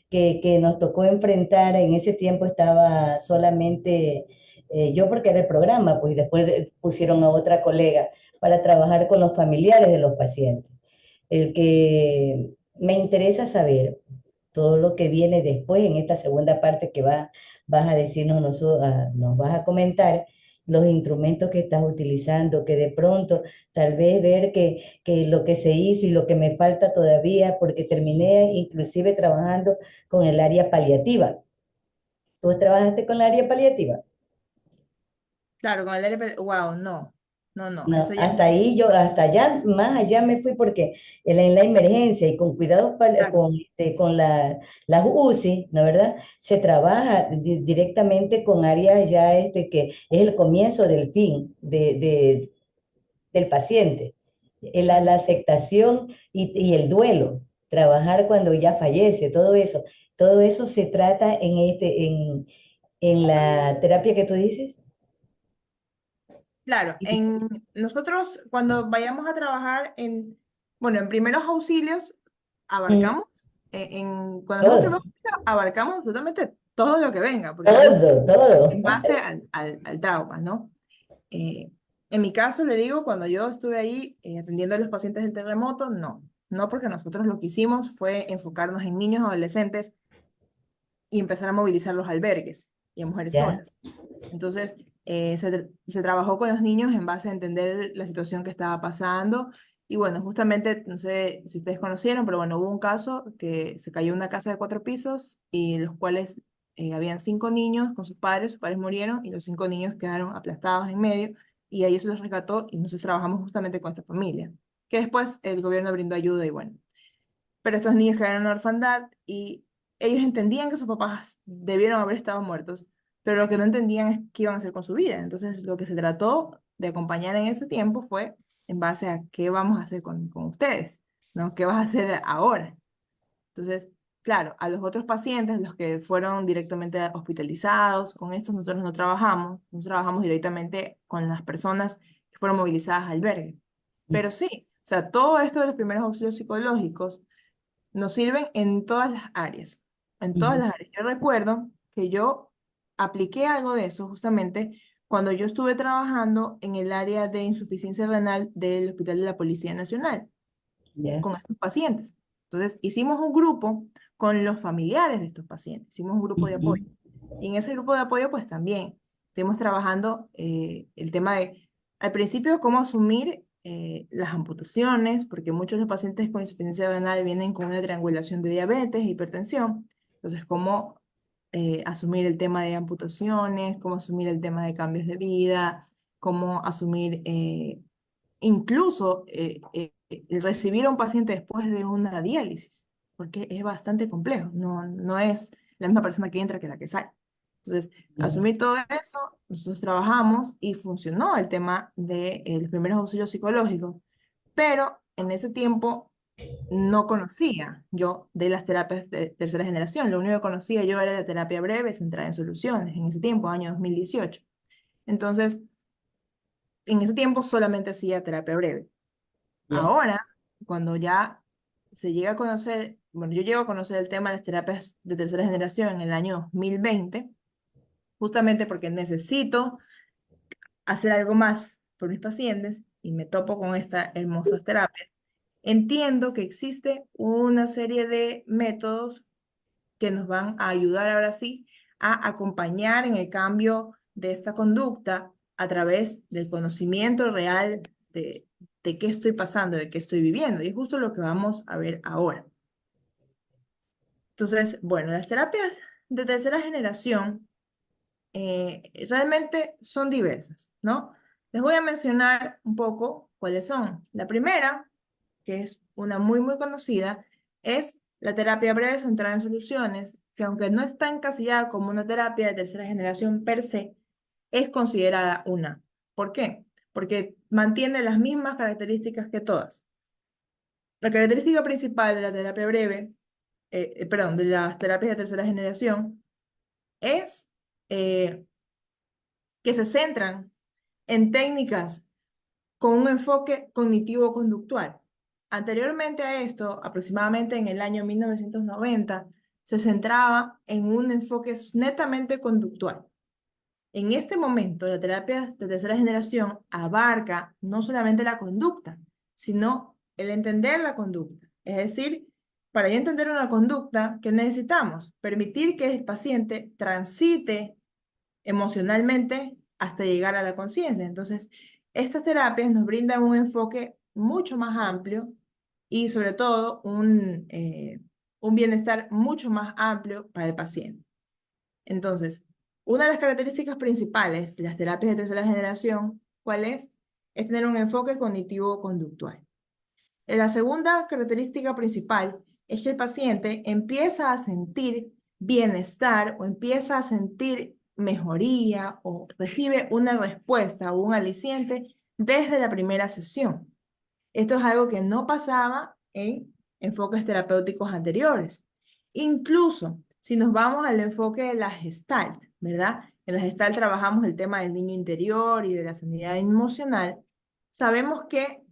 que nos tocó enfrentar. En ese tiempo estaba solamente yo porque era el programa, pues después pusieron a otra colega para trabajar con los familiares de los pacientes. El que me interesa saber todo lo que viene después en esta segunda parte que vas a decirnos, nos vas a comentar los instrumentos que estás utilizando, que de pronto tal vez ver que lo que se hizo y lo que me falta todavía, porque terminé inclusive trabajando con el área paliativa. ¿Tú trabajaste con el área paliativa? Claro, con el wow, no. No, no, No, eso ya hasta ahí yo, hasta allá, más allá me fui porque en la emergencia y con cuidados claro. con las UCI, ¿no verdad? Se trabaja directamente con áreas ya que es el comienzo del fin del paciente. La aceptación y el duelo, trabajar cuando ya fallece, todo eso se trata en la terapia que tú dices. Claro, nosotros cuando vayamos a trabajar bueno, en primeros auxilios Mm, abarcamos, cuando hacemos todo, primeros auxilios abarcamos absolutamente todo lo que venga, porque es todo, todo. en base al trauma, ¿no? Eh, en mi caso, le digo, cuando yo estuve ahí atendiendo a los pacientes del terremoto, no porque nosotros lo que hicimos fue enfocarnos en niños, adolescentes y empezar a movilizar los albergues y a mujeres ¿Ya? solas. Entonces, se trabajó con los niños en base a entender la situación que estaba pasando. Y bueno, justamente, no sé si ustedes conocieron, pero bueno, hubo un caso que se cayó una casa de 4 pisos y los cuales habían 5 niños con sus padres murieron y los 5 niños quedaron aplastados en medio y ahí eso los rescató y nosotros trabajamos justamente con esta familia, que después el gobierno brindó ayuda y bueno, pero estos niños quedaron en la orfandad y ellos entendían que sus papás debieron haber estado muertos, pero lo que no entendían es qué iban a hacer con su vida. Entonces, lo que se trató de acompañar en ese tiempo fue en base a qué vamos a hacer con ustedes, ¿no? ¿Qué vas a hacer ahora? Entonces, claro, a los otros pacientes, los que fueron directamente hospitalizados, con estos nosotros no trabajamos, nosotros trabajamos directamente con las personas que fueron movilizadas al albergue. Pero sí, o sea, todo esto de los primeros auxilios psicológicos nos sirven en todas las áreas, en todas Ujú. las áreas. Yo recuerdo que yo apliqué algo de eso justamente cuando yo estuve trabajando en el área de insuficiencia renal del Hospital de la Policía Nacional ¿Ya? con estos pacientes. Entonces, hicimos un grupo con los familiares de estos pacientes, hicimos un grupo de Ujú. apoyo. Y en ese grupo de apoyo, pues también estuvimos trabajando el tema de, al principio, cómo asumir las amputaciones, porque muchos de los pacientes con insuficiencia renal vienen con una triangulación de diabetes e hipertensión. Entonces, cómo asumir el tema de amputaciones, cómo asumir el tema de cambios de vida, cómo asumir incluso el recibir a un paciente después de una diálisis, porque es bastante complejo, no es la misma persona que entra que la que sale. Entonces, Ya. asumir todo eso, nosotros trabajamos y funcionó el tema de los primeros auxilios psicológicos, pero en ese tiempo no conocía yo de las terapias de tercera generación, lo único que conocía yo era la terapia breve centrada en soluciones, en ese tiempo, año 2018. Entonces, en ese tiempo solamente hacía terapia breve. Ya. Ahora, cuando ya se llega a conocer, bueno, yo llego a conocer el tema de las terapias de tercera generación en el año 2020, justamente porque necesito hacer algo más por mis pacientes y me topo con estas hermosas terapias. Entiendo que existe una serie de métodos que nos van a ayudar ahora sí a acompañar en el cambio de esta conducta a través del conocimiento real de qué estoy pasando, de qué estoy viviendo. Y es justo lo que vamos a ver ahora. Entonces, bueno, las terapias de tercera generación realmente son diversas, ¿no? Les voy a mencionar un poco cuáles son. La primera, que es una muy conocida, es la terapia breve centrada en soluciones, que aunque no está encasillada como una terapia de tercera generación per se, es considerada una. ¿Por qué? Porque mantiene las mismas características que todas. La característica principal de la terapia breve, perdón, de las terapias de tercera generación, es eh, que se centran en técnicas con un enfoque cognitivo-conductual. Anteriormente a esto, aproximadamente en el año 1990, se centraba en un enfoque netamente conductual. En este momento, la terapia de tercera generación abarca no solamente la conducta, sino el entender la conducta. Es decir, para yo entender una conducta, ¿qué necesitamos? Permitir que el paciente transite emocionalmente hasta llegar a la conciencia. Entonces, estas terapias nos brindan un enfoque mucho más amplio y sobre todo un bienestar mucho más amplio para el paciente. Entonces, una de las características principales de las terapias de tercera generación, ¿cuál es? es tener un enfoque cognitivo-conductual. La segunda característica principal es que el paciente empieza a sentir bienestar o empieza a sentir mejoría o recibe una respuesta o un aliciente desde la primera sesión. Esto es algo que no pasaba en enfoques terapéuticos anteriores. Incluso si nos vamos al enfoque de la Gestalt, ¿verdad? En la Gestalt trabajamos el tema del niño interior y de la sanidad emocional. Sabemos que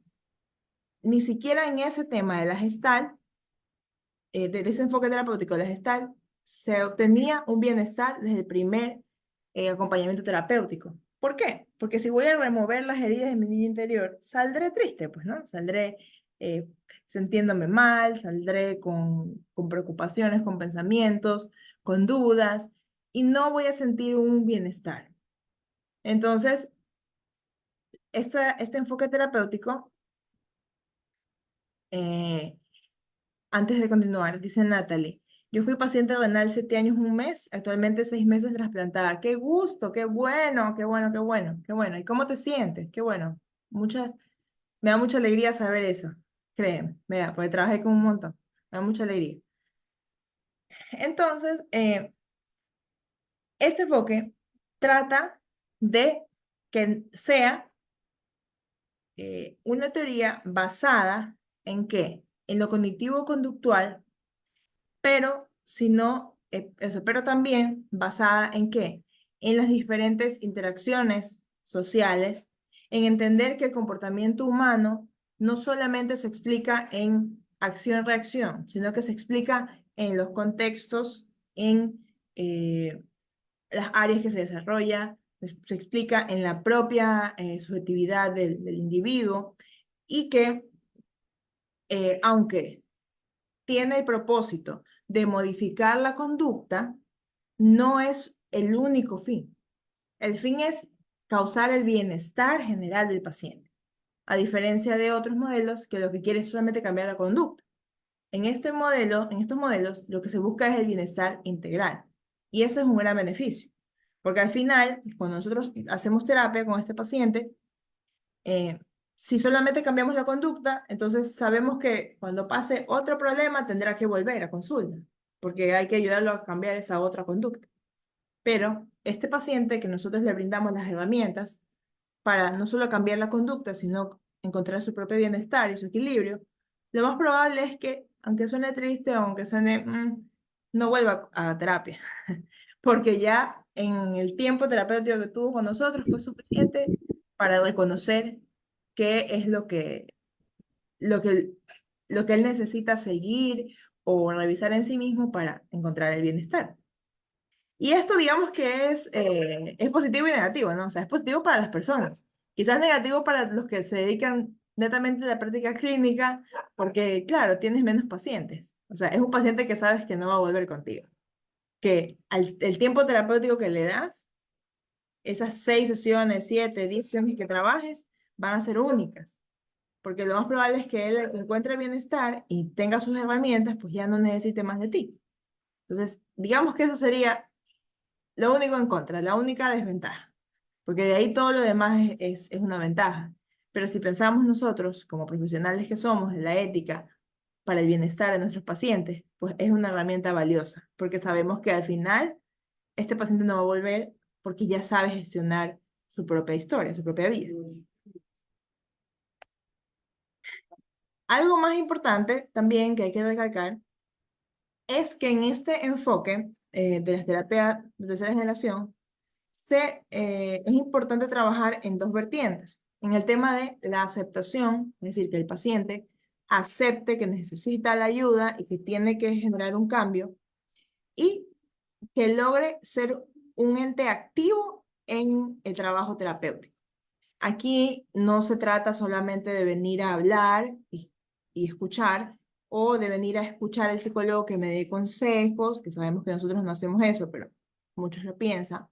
ni siquiera en ese tema de la Gestalt, de ese enfoque terapéutico de la Gestalt, se obtenía un bienestar desde el primer acompañamiento terapéutico. ¿Por qué? Porque si voy a remover las heridas de mi niño interior, saldré triste, pues, ¿no? Saldré sintiéndome mal, saldré con preocupaciones, con pensamientos, con dudas, y no voy a sentir un bienestar. Entonces, este enfoque terapéutico, antes de continuar, dice Natalie, yo fui paciente renal 7 años, 1 mes, actualmente 6 meses trasplantada. ¡Qué gusto! ¡Qué bueno! ¡Qué bueno! ¡Qué bueno! ¡Qué bueno! ¿Y cómo te sientes? ¡Qué bueno! Me da mucha alegría saber eso. Créeme, vea, porque trabajé con un montón. Me da mucha alegría. Entonces, este enfoque trata de que sea una teoría basada ¿en qué? En lo cognitivo-conductual, pero pero también basada ¿en qué? En las diferentes interacciones sociales, en entender que el comportamiento humano no solamente se explica en acción-reacción, sino que se explica en los contextos, en las áreas que se desarrolla, se explica en la propia subjetividad del individuo y que aunque tiene el propósito de modificar la conducta, no es el único fin. El fin es causar el bienestar general del paciente, a diferencia de otros modelos que lo que quiere es solamente cambiar la conducta. En estos modelos, lo que se busca es el bienestar integral. Y eso es un gran beneficio. Porque al final, cuando nosotros hacemos terapia con este paciente, si solamente cambiamos la conducta, entonces sabemos que cuando pase otro problema tendrá que volver a consulta, porque hay que ayudarlo a cambiar esa otra conducta. Pero este paciente que nosotros le brindamos las herramientas para no solo cambiar la conducta, sino encontrar su propio bienestar y su equilibrio, lo más probable es que, aunque suene triste o aunque suene, no vuelva a terapia, porque ya en el tiempo terapéutico que tuvo con nosotros fue suficiente para reconocer qué es lo que, lo que él necesita seguir o revisar en sí mismo para encontrar el bienestar. Y esto digamos que es positivo y negativo, ¿no? O sea, es positivo para las personas. Quizás negativo para los que se dedican netamente a la práctica clínica, porque claro, tienes menos pacientes. O sea, es un paciente que sabes que no va a volver contigo. Que el tiempo terapéutico que le das, esas 6 sesiones, 7, 10 sesiones que trabajes, van a ser únicas. Porque lo más probable es que él encuentre bienestar y tenga sus herramientas, pues ya no necesite más de ti. Entonces, digamos que eso sería lo único en contra, la única desventaja, porque de ahí todo lo demás es una ventaja. Pero si pensamos nosotros, como profesionales que somos, en la ética para el bienestar de nuestros pacientes, pues es una herramienta valiosa, porque sabemos que al final este paciente no va a volver porque ya sabe gestionar su propia historia, su propia vida. Algo más importante también que hay que recalcar es que en este enfoque de las terapias de tercera generación, es importante trabajar en dos vertientes. En el tema de la aceptación, es decir, que el paciente acepte que necesita la ayuda y que tiene que generar un cambio y que logre ser un ente activo en el trabajo terapéutico. Aquí no se trata solamente de venir a hablar y escuchar, o de venir a escuchar al psicólogo que me dé consejos, que sabemos que nosotros no hacemos eso, pero muchos lo piensan,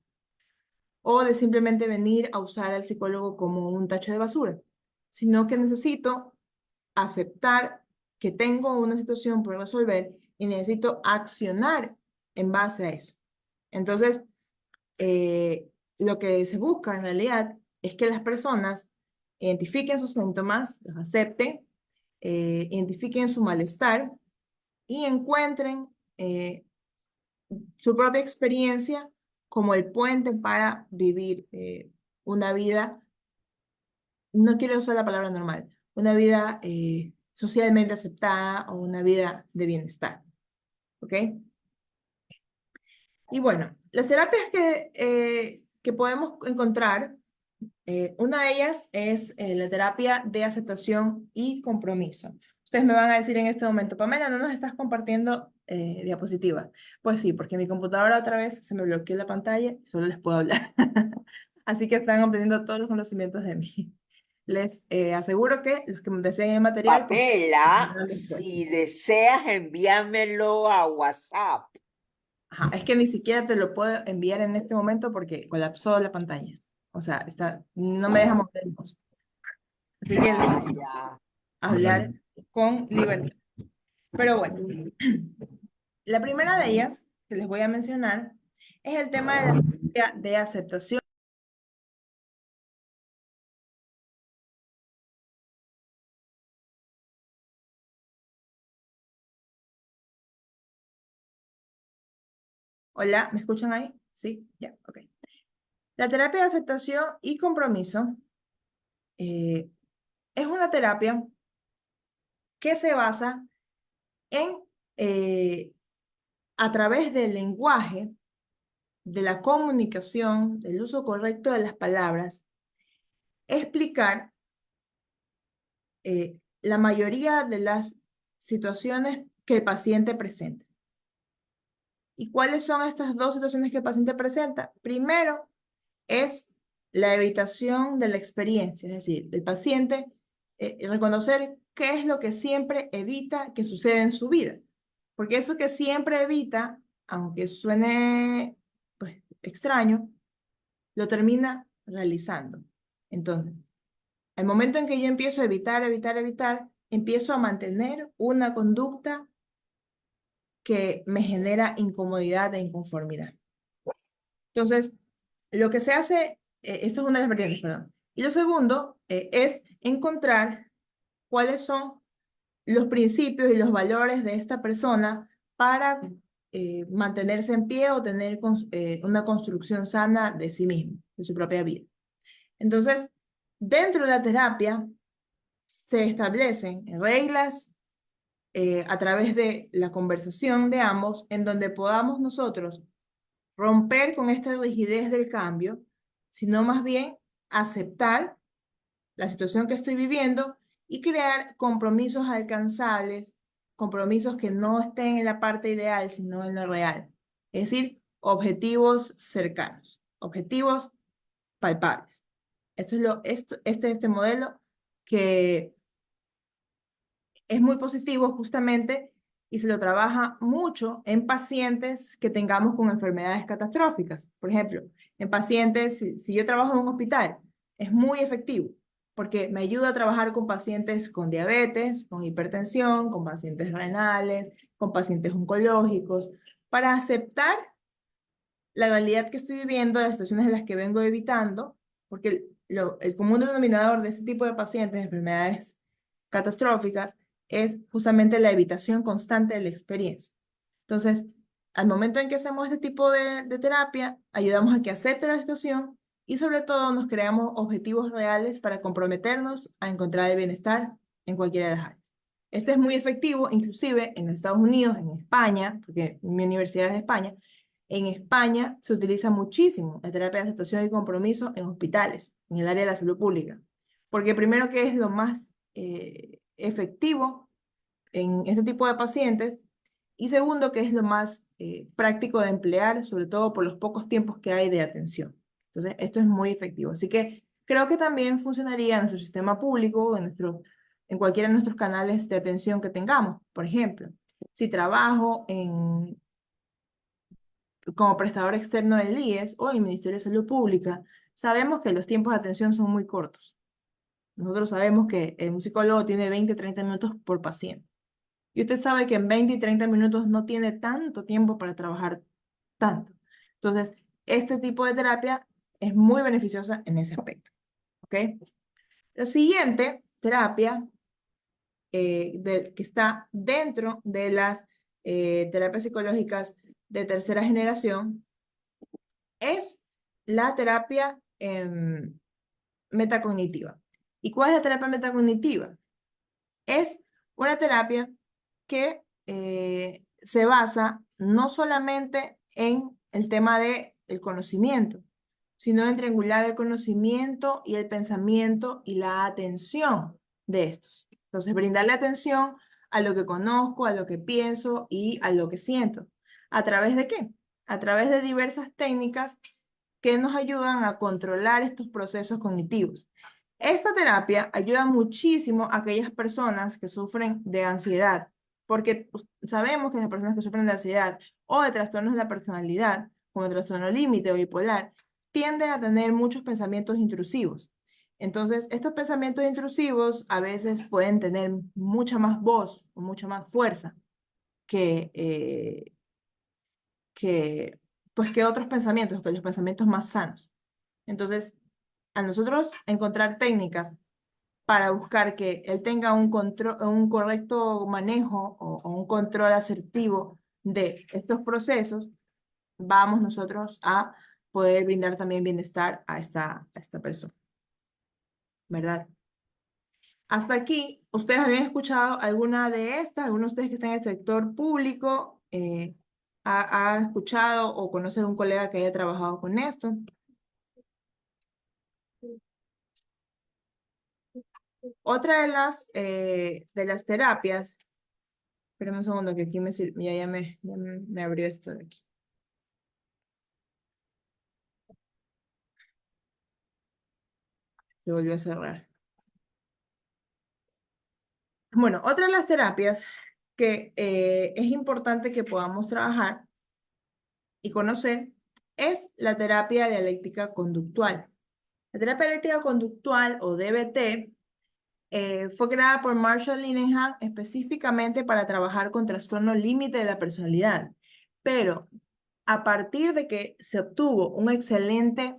o de simplemente venir a usar al psicólogo como un tacho de basura, sino que necesito aceptar que tengo una situación por resolver y necesito accionar en base a eso. Entonces, lo que se busca en realidad es que las personas identifiquen sus síntomas, los acepten, identifiquen su malestar y encuentren su propia experiencia como el puente para vivir una vida, no quiero usar la palabra normal, una vida socialmente aceptada o una vida de bienestar. ¿Ok? Y bueno, las terapias que podemos encontrar, una de ellas es la terapia de aceptación y compromiso. Ustedes me van a decir en este momento, Pamela, ¿no nos estás compartiendo diapositivas? Pues sí, porque mi computadora otra vez se me bloqueó la pantalla y solo les puedo hablar. Así que están aprendiendo todos los conocimientos de mí. Les aseguro que los que deseen el material, pues, Pamela, si deseas envíamelo a WhatsApp. ajá, es que ni siquiera te lo puedo enviar en este momento porque colapsó la pantalla. O sea, no me deja mover el mouse. Así que Ya. hablar con libertad. Pero bueno, la primera de ellas que les voy a mencionar es el tema de la terapia de aceptación. Hola, ¿me escuchan ahí? Sí, ya, ok. La terapia de aceptación y compromiso es una terapia que se basa en, a través del lenguaje, de la comunicación, del uso correcto de las palabras, explicar la mayoría de las situaciones que el paciente presenta. ¿Y cuáles son estas dos situaciones que el paciente presenta? Primero es la evitación de la experiencia, es decir, el paciente reconocer qué es lo que siempre evita que suceda en su vida. Porque eso que siempre evita, aunque suene pues, extraño, lo termina realizando. Entonces, al momento en que yo empiezo a evitar, empiezo a mantener una conducta que me genera incomodidad e inconformidad. Entonces, lo que se hace, esta es una de las vertientes, perdón. Y lo segundo es encontrar cuáles son los principios y los valores de esta persona para mantenerse en pie o tener una construcción sana de sí mismo, de su propia vida. Entonces, dentro de la terapia se establecen reglas a través de la conversación de ambos en donde podamos nosotros romper con esta rigidez del cambio, sino más bien aceptar la situación que estoy viviendo y crear compromisos alcanzables, compromisos que no estén en la parte ideal, sino en lo real. Es decir, objetivos cercanos, objetivos palpables. Este modelo que es muy positivo justamente y se lo trabaja mucho en pacientes que tengamos con enfermedades catastróficas. Por ejemplo, en pacientes, si yo trabajo en un hospital, es muy efectivo porque me ayuda a trabajar con pacientes con diabetes, con hipertensión, con pacientes renales, con pacientes oncológicos, para aceptar la realidad que estoy viviendo, las situaciones en las que vengo evitando, porque el común denominador de este tipo de pacientes, de enfermedades catastróficas, es justamente la evitación constante de la experiencia. Entonces, al momento en que hacemos este tipo de terapia, ayudamos a que acepte la situación y sobre todo nos creamos objetivos reales para comprometernos a encontrar el bienestar en cualquiera de las áreas. Este es muy efectivo, inclusive en Estados Unidos, en España, porque mi universidad es de España. En España se utiliza muchísimo la terapia de aceptación y compromiso en hospitales, en el área de la salud pública, porque primero que es lo más efectivo en este tipo de pacientes y segundo que es lo más práctico de emplear, sobre todo por los pocos tiempos que hay de atención. Entonces, esto es muy efectivo. Así que creo que también funcionaría en nuestro sistema público, en cualquiera de nuestros canales de atención que tengamos. Por ejemplo, si trabajo como prestador externo del IES o el Ministerio de Salud Pública, sabemos que los tiempos de atención son muy cortos. Nosotros sabemos que un psicólogo tiene 20, 30 minutos por paciente. Y usted sabe que en 20 y 30 minutos no tiene tanto tiempo para trabajar tanto. Entonces, este tipo de terapia es muy beneficiosa en ese aspecto. ¿Ok? La siguiente terapia que está dentro de las terapias psicológicas de tercera generación es la terapia metacognitiva. ¿Y cuál es la terapia metacognitiva? Es una terapia que se basa no solamente en el tema del conocimiento, sino en triangular el conocimiento y el pensamiento y la atención de estos. Entonces, brindarle atención a lo que conozco, a lo que pienso y a lo que siento. ¿A través de qué? A través de diversas técnicas que nos ayudan a controlar estos procesos cognitivos. Esta terapia ayuda muchísimo a aquellas personas que sufren de ansiedad, porque sabemos que las personas que sufren de ansiedad o de trastornos de la personalidad, como el trastorno límite o bipolar, tienden a tener muchos pensamientos intrusivos. Entonces, estos pensamientos intrusivos a veces pueden tener mucha más voz o mucha más fuerza que, que otros pensamientos, que los pensamientos más sanos. Entonces, a nosotros encontrar técnicas para buscar que él tenga un correcto manejo o un control asertivo de estos procesos, vamos nosotros a poder brindar también bienestar a esta persona, ¿verdad? Hasta aquí, ¿ustedes habían escuchado alguna de estas? ¿Alguno de ustedes que está en el sector público ha escuchado o conoce a un colega que haya trabajado con esto? Otra de las terapias, espérame un segundo que aquí me abrió esto de aquí. Se volvió a cerrar. Bueno, otra de las terapias que es importante que podamos trabajar y conocer es la terapia dialéctica conductual. La terapia dialéctica conductual o DBT fue creada por Marshall Linehan específicamente para trabajar con trastorno límite de la personalidad, pero a partir de que se obtuvo un excelente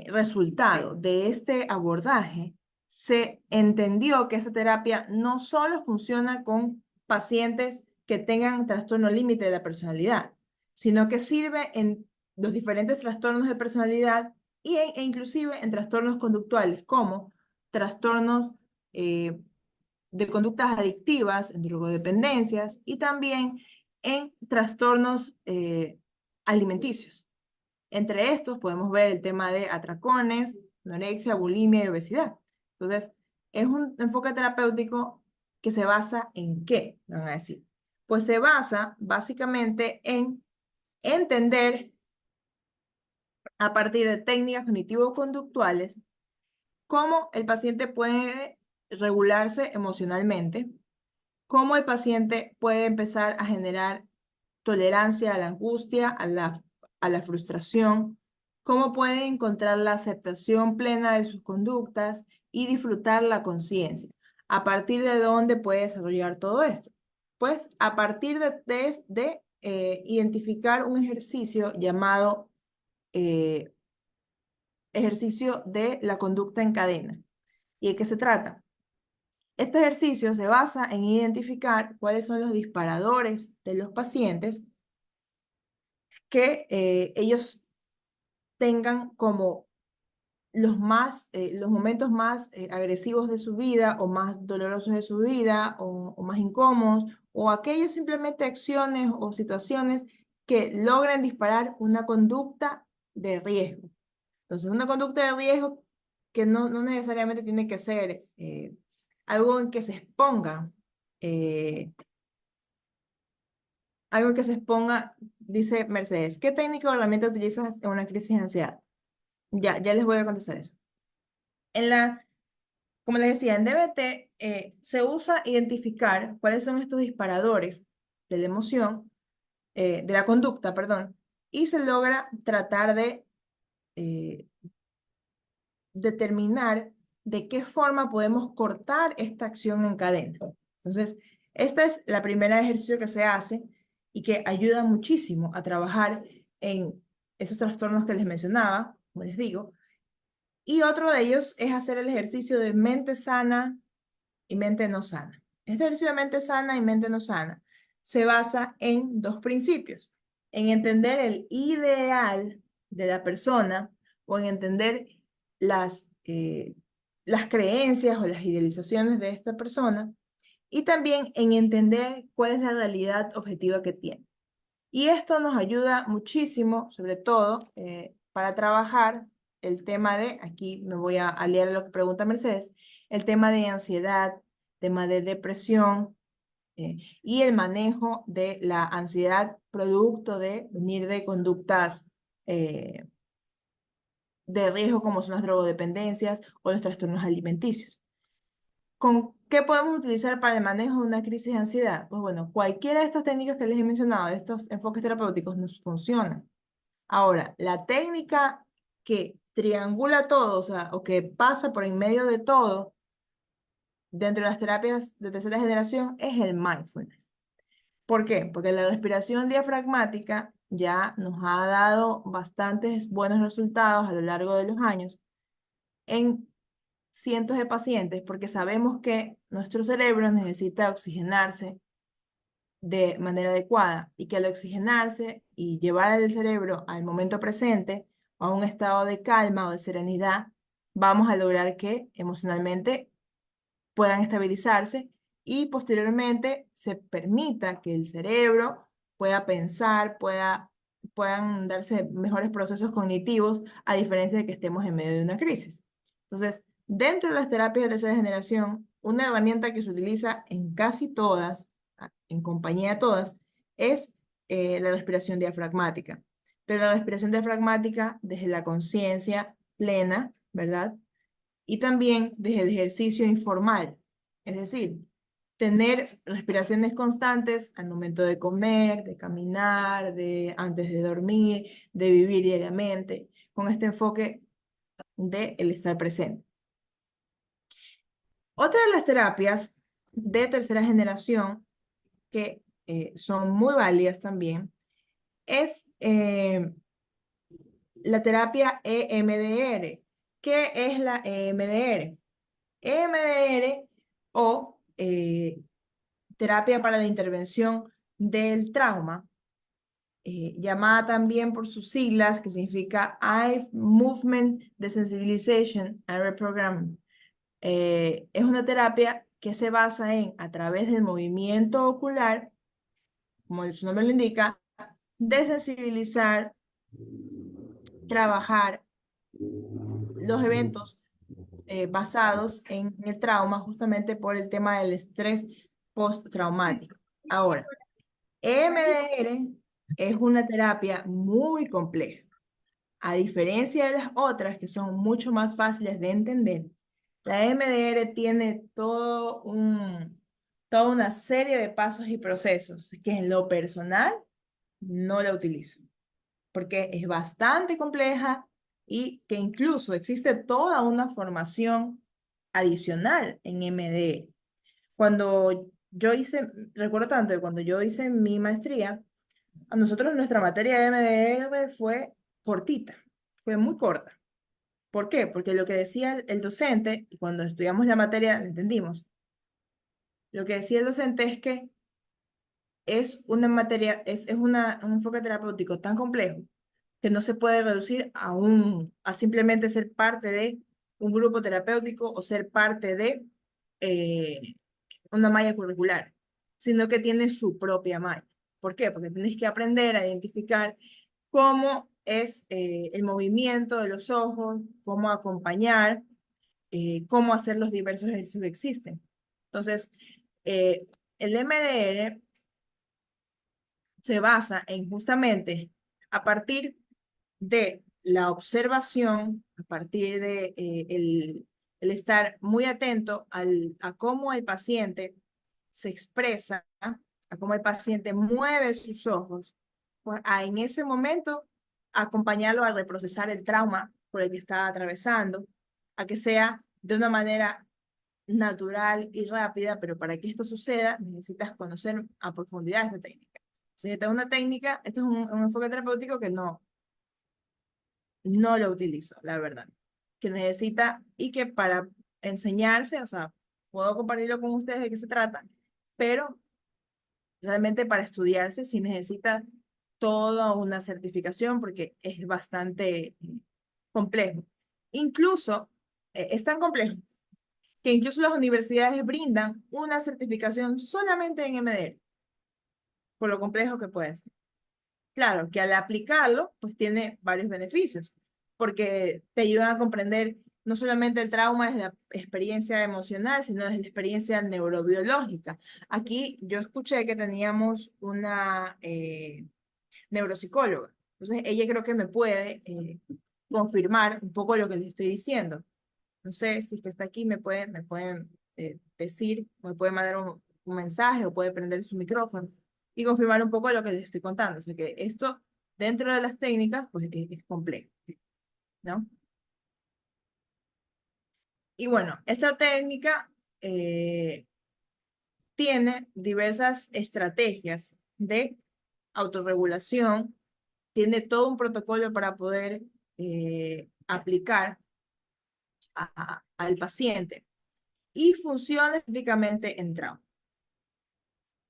resultado de este abordaje, se entendió que esa terapia no solo funciona con pacientes que tengan trastorno límite de la personalidad, sino que sirve en los diferentes trastornos de personalidad e inclusive en trastornos conductuales, como trastornos de conductas adictivas, en drogodependencias y también en trastornos alimenticios. Entre estos podemos ver el tema de atracones, anorexia, bulimia y obesidad. Entonces, es un enfoque terapéutico que se basa en ¿qué? Me van a decir. Pues se basa básicamente en entender a partir de técnicas cognitivo-conductuales cómo el paciente puede regularse emocionalmente, cómo el paciente puede empezar a generar tolerancia a la angustia, a la frustración, cómo puede encontrar la aceptación plena de sus conductas y disfrutar la conciencia. ¿A partir de dónde puede desarrollar todo esto? Pues a partir de identificar un ejercicio llamado ejercicio de la conducta en cadena. ¿Y de qué se trata? Este ejercicio se basa en identificar cuáles son los disparadores de los pacientes que ellos tengan como los momentos más agresivos de su vida o más dolorosos de su vida o más incómodos o aquellos simplemente acciones o situaciones que logran disparar una conducta de riesgo. Entonces, una conducta de riesgo que no necesariamente tiene que ser algo en que se exponga, eh, algo en que se exponga, dice Mercedes, ¿qué técnica o herramienta utilizas en una crisis de ansiedad? Ya les voy a contestar eso. Como les decía, en DBT se usa identificar cuáles son estos disparadores de la emoción, de la conducta, perdón, y se logra tratar de eh, determinar de qué forma podemos cortar esta acción en cadena. Entonces, esta es la primera ejercicio que se hace y que ayuda muchísimo a trabajar en esos trastornos que les mencionaba, como les digo, Y otro de ellos es hacer el ejercicio de mente sana y mente no sana. Este ejercicio de mente sana y mente no sana se basa en dos principios: en entender el ideal de la persona o en entender las creencias o las idealizaciones de esta persona, y también en entender cuál es la realidad objetiva que tiene. Y esto nos ayuda muchísimo, sobre todo para trabajar el tema de, aquí me voy a leer lo que pregunta Mercedes, el tema de ansiedad, tema de depresión y el manejo de la ansiedad producto de venir de conductas eh, de riesgo como son las drogodependencias o los trastornos alimenticios. ¿Con qué podemos utilizar para el manejo de una crisis de ansiedad? Pues bueno, cualquiera de estas técnicas que les he mencionado, de estos enfoques terapéuticos, nos funcionan. Ahora, la técnica que triangula todo, o sea, o que pasa por en medio de todo dentro de las terapias de tercera generación es el mindfulness. ¿Por qué? Porque la respiración diafragmática ya nos ha dado bastantes buenos resultados a lo largo de los años en cientos de pacientes, porque sabemos que nuestro cerebro necesita oxigenarse de manera adecuada y que al oxigenarse y llevar el cerebro al momento presente, a un estado de calma o de serenidad, vamos a lograr que emocionalmente puedan estabilizarse y posteriormente se permita que el cerebro pueda pensar, puedan darse mejores procesos cognitivos, a diferencia de que estemos en medio de una crisis. Entonces, dentro de las terapias de tercera generación, una herramienta que se utiliza en casi todas, en compañía de todas, es la respiración diafragmática. Pero la respiración diafragmática desde la conciencia plena, ¿verdad? Y también desde el ejercicio informal, es decir, tener respiraciones constantes al momento de comer, de caminar, antes de dormir, de vivir diariamente, con este enfoque de el estar presente. Otra de las terapias de tercera generación que son muy válidas también es la terapia EMDR. ¿Qué es la EMDR? EMDR o terapia para la intervención del trauma, llamada también por sus siglas, que significa Eye Movement Desensitization and Reprogramming. Es una terapia que se basa en, a través del movimiento ocular, como su nombre lo indica, desensibilizar, trabajar los eventos basados en el trauma, justamente por el tema del estrés postraumático. Ahora, EMDR es una terapia muy compleja. A diferencia de las otras, que son mucho más fáciles de entender, la EMDR tiene toda una serie de pasos y procesos que en lo personal no la utilizo, porque es bastante compleja y que incluso existe toda una formación adicional en EMDR. Cuando yo hice, recuerdo tanto que cuando yo hice mi maestría, a nosotros nuestra materia de MDR fue cortita, fue muy corta. ¿Por qué? Porque lo que decía el docente, y cuando estudiamos la materia entendimos, lo que decía el docente es que es una materia, un enfoque terapéutico tan complejo que no se puede reducir a simplemente ser parte de un grupo terapéutico o ser parte de eh, una malla curricular, sino que tiene su propia malla. ¿Por qué? Porque tienes que aprender a identificar cómo es el movimiento de los ojos, cómo acompañar, cómo hacer los diversos ejercicios que existen. Entonces, el MDR se basa en justamente a partir de la observación, a partir de el estar muy atento a cómo el paciente se expresa, a cómo el paciente mueve sus ojos, pues en ese momento acompañarlo a reprocesar el trauma por el que está atravesando, a que sea de una manera natural y rápida, pero para que esto suceda necesitas conocer a profundidad esta técnica. Si esta es una técnica, este es un enfoque terapéutico que no lo utilizo, la verdad. que necesita y que para enseñarse, o sea, puedo compartirlo con ustedes de qué se trata, pero realmente para estudiarse sí necesita toda una certificación porque es bastante complejo. Incluso es tan complejo que incluso las universidades brindan una certificación solamente en MDR, por lo complejo que puede ser. Claro, que al aplicarlo, pues tiene varios beneficios, porque te ayudan a comprender no solamente el trauma desde la experiencia emocional, sino desde la experiencia neurobiológica. Aquí yo escuché que teníamos una neuropsicóloga, entonces ella creo que me puede confirmar un poco lo que les estoy diciendo. No sé si es que está aquí, me pueden decir, me puede mandar un mensaje o puede prender su micrófono y confirmar un poco lo que les estoy contando. O sea que esto, dentro de las técnicas, pues es complejo, ¿no? Y bueno, esta técnica tiene diversas estrategias de autorregulación, tiene todo un protocolo para poder aplicar al paciente y funciona específicamente en trauma.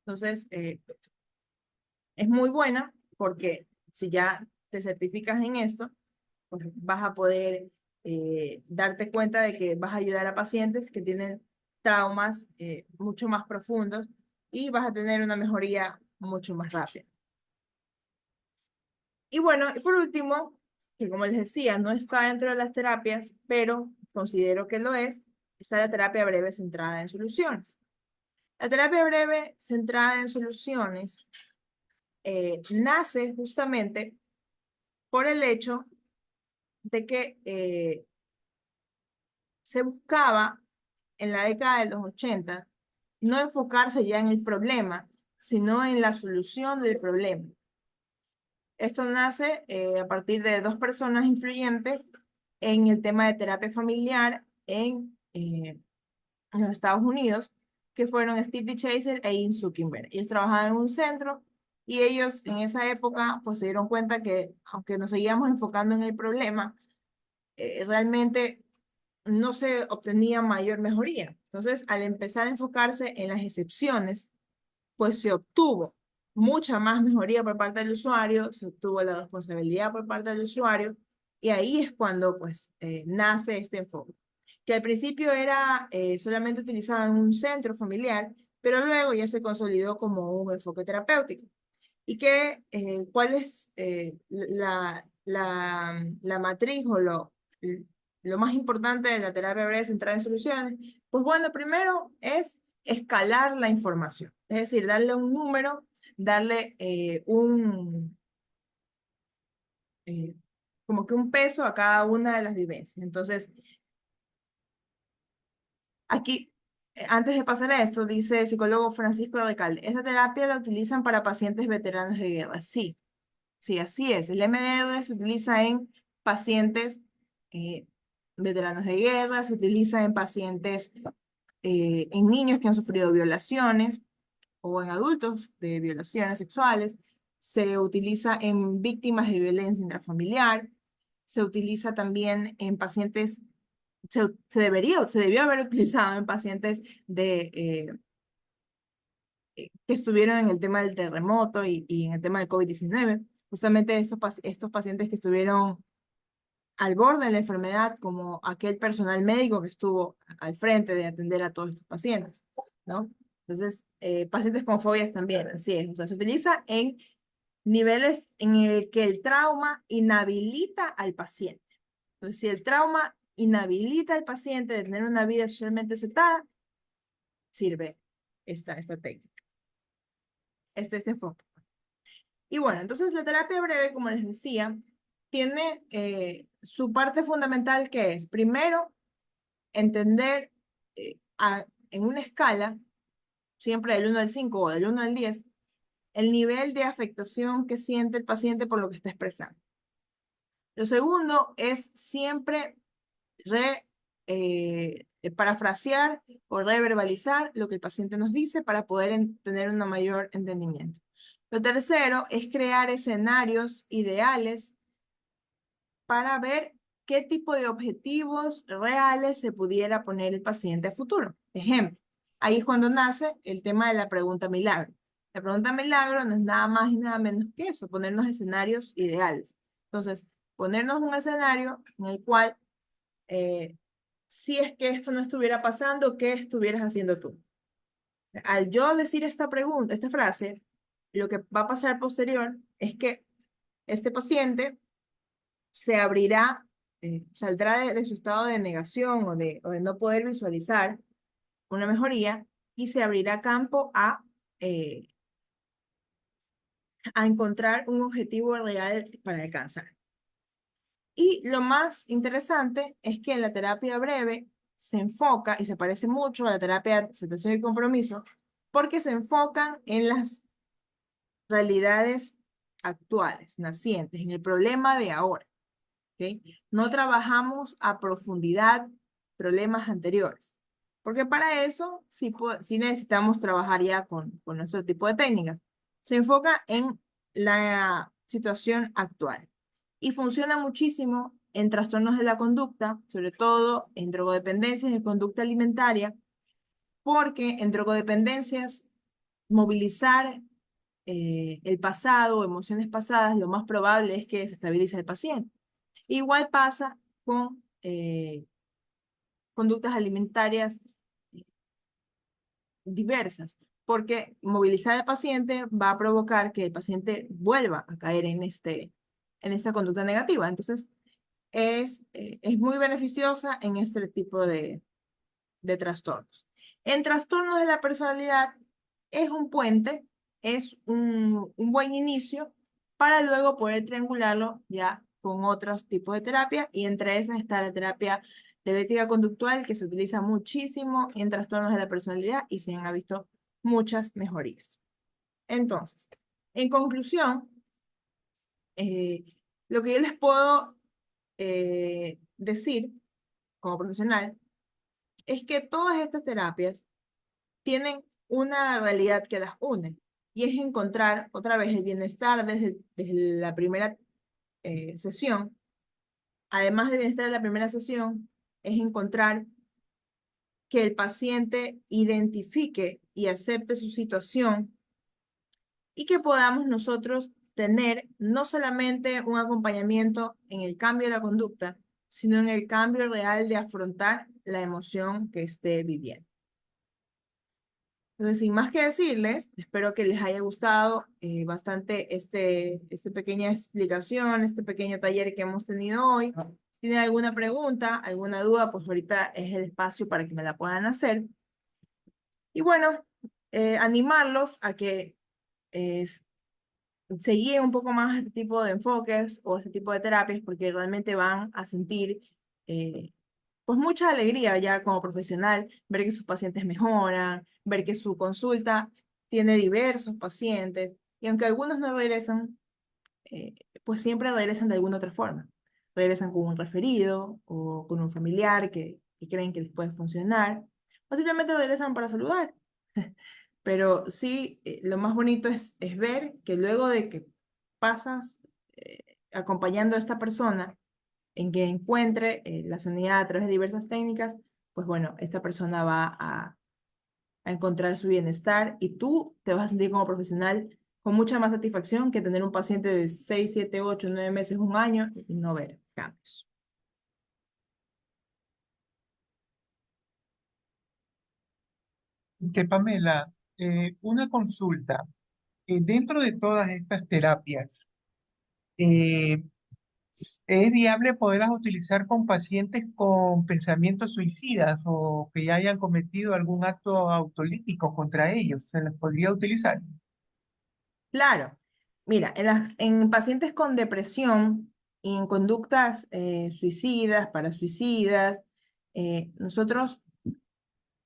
Entonces, es muy buena porque si ya te certificas en esto, pues vas a poder darte cuenta de que vas a ayudar a pacientes que tienen traumas mucho más profundos y vas a tener una mejoría mucho más rápida. Y bueno, y por último, que como les decía, no está dentro de las terapias, pero considero que lo es, está la terapia breve centrada en soluciones. La terapia breve centrada en soluciones nace justamente por el hecho de que se buscaba en la década de los 80 no enfocarse ya en el problema, sino en la solución del problema. Esto nace a partir de dos personas influyentes en el tema de terapia familiar en los Estados Unidos, que fueron Steve DeChazer e Ian Zuckerberg. Ellos trabajaban en un centro y ellos en esa época pues se dieron cuenta que aunque nos seguíamos enfocando en el problema, realmente no se obtenía mayor mejoría. Entonces, al empezar a enfocarse en las excepciones, pues se obtuvo mucha más mejoría por parte del usuario, se obtuvo la responsabilidad por parte del usuario, y ahí es cuando pues nace este enfoque, que al principio era solamente utilizado en un centro familiar, pero luego ya se consolidó como un enfoque terapéutico. ¿Y cuál es la matriz o lo más importante de la terapia breve centrada en soluciones? Pues bueno, primero es escalar la información, es decir, darle un número, darle eh, como que un peso a cada una de las vivencias. Entonces, aquí, antes de pasar a esto, dice el psicólogo Francisco Recalde, esa terapia la utilizan para pacientes veteranos de guerra. Sí, sí, así es. El MDR se utiliza en pacientes eh, veteranos de guerra, se utiliza en pacientes, en niños que han sufrido violaciones o en adultos de violaciones sexuales, se utiliza en víctimas de violencia intrafamiliar, se utiliza también en pacientes, se debió haber utilizado en pacientes que estuvieron en el tema del terremoto y en el tema del COVID-19. Justamente estos pacientes que estuvieron al borde de la enfermedad, como aquel personal médico que estuvo al frente de atender a todos estos pacientes, ¿no? Entonces, pacientes con fobias también, así es. O sea, se utiliza en niveles en el que el trauma inhabilita al paciente. Entonces, si el trauma inhabilita al paciente de tener una vida socialmente aceptada, sirve esta técnica, este enfoque. Y bueno, entonces la terapia breve, como les decía, tiene su parte fundamental que es, primero, entender en una escala, siempre del 1 al 5 o del 1 al 10, el nivel de afectación que siente el paciente por lo que está expresando. Lo segundo es siempre parafrasear o reverbalizar lo que el paciente nos dice para poder tener un mayor entendimiento. Lo tercero es crear escenarios ideales para ver qué tipo de objetivos reales se pudiera poner el paciente a futuro. Ejemplo, ahí es cuando nace el tema de la pregunta milagro. La pregunta milagro no es nada más y nada menos que eso, ponernos escenarios ideales. Entonces, ponernos un escenario en el cual, si es que esto no estuviera pasando, ¿qué estuvieras haciendo tú? Al yo decir esta pregunta, esta frase, lo que va a pasar posterior es que este paciente se abrirá, saldrá de su estado de negación o de no poder visualizar una mejoría y se abrirá campo eh, a encontrar un objetivo real para alcanzar. Y lo más interesante es que la terapia breve se enfoca y se parece mucho a la terapia de aceptación y compromiso porque se enfocan en las realidades actuales, nacientes, en el problema de ahora. ¿Okay? No trabajamos a profundidad problemas anteriores, porque para eso sí necesitamos trabajar ya con nuestro tipo de técnicas. Se enfoca en la situación actual y funciona muchísimo en trastornos de la conducta, sobre todo en drogodependencias y conducta alimentaria, porque en drogodependencias movilizar el pasado, emociones pasadas, lo más probable es que se estabilice el paciente. Igual pasa con conductas alimentarias diversas, porque movilizar al paciente va a provocar que el paciente vuelva a caer en esta conducta negativa. Entonces, es muy beneficiosa en este tipo de trastornos. En trastornos de la personalidad es un puente, es un buen inicio para luego poder triangularlo ya con otros tipos de terapia y entre esas está la terapia dialéctica conductual que se utiliza muchísimo en trastornos de la personalidad y se han visto muchas mejorías. Entonces, en conclusión, eh, lo que yo les puedo decir como profesional es que todas estas terapias tienen una realidad que las une y es encontrar otra vez el bienestar desde la primera sesión. Además del bienestar de la primera sesión, es encontrar que el paciente identifique y acepte su situación y que podamos nosotros tener no solamente un acompañamiento en el cambio de la conducta, sino en el cambio real de afrontar la emoción que esté viviendo. Entonces, sin más que decirles, espero que les haya gustado bastante esta pequeña explicación, este pequeño taller que hemos tenido hoy. Si tienen alguna pregunta, alguna duda, pues ahorita es el espacio para que me la puedan hacer. Y bueno, animarlos a que eh, se guíen un poco más a este tipo de enfoques o este tipo de terapias porque realmente van a sentir pues mucha alegría ya como profesional, ver que sus pacientes mejoran, ver que su consulta tiene diversos pacientes y aunque algunos no regresan, pues siempre regresan de alguna otra forma. Regresan con un referido o con un familiar que creen que les puede funcionar o simplemente regresan para saludar. Pero sí, lo más bonito es ver que luego de que pasas acompañando a esta persona en que encuentre la sanidad a través de diversas técnicas, pues bueno, esta persona va a encontrar su bienestar y tú te vas a sentir como profesional con mucha más satisfacción que tener un paciente de 6, 7, 8, 9 meses, un año y no ver cambios. Pamela, una consulta. Dentro de todas estas terapias, eh, ¿es viable poderlas utilizar con pacientes con pensamientos suicidas o que ya hayan cometido algún acto autolítico contra ellos? ¿Se las podría utilizar? Claro, mira, en pacientes con depresión y en conductas suicidas, parasuicidas, nosotros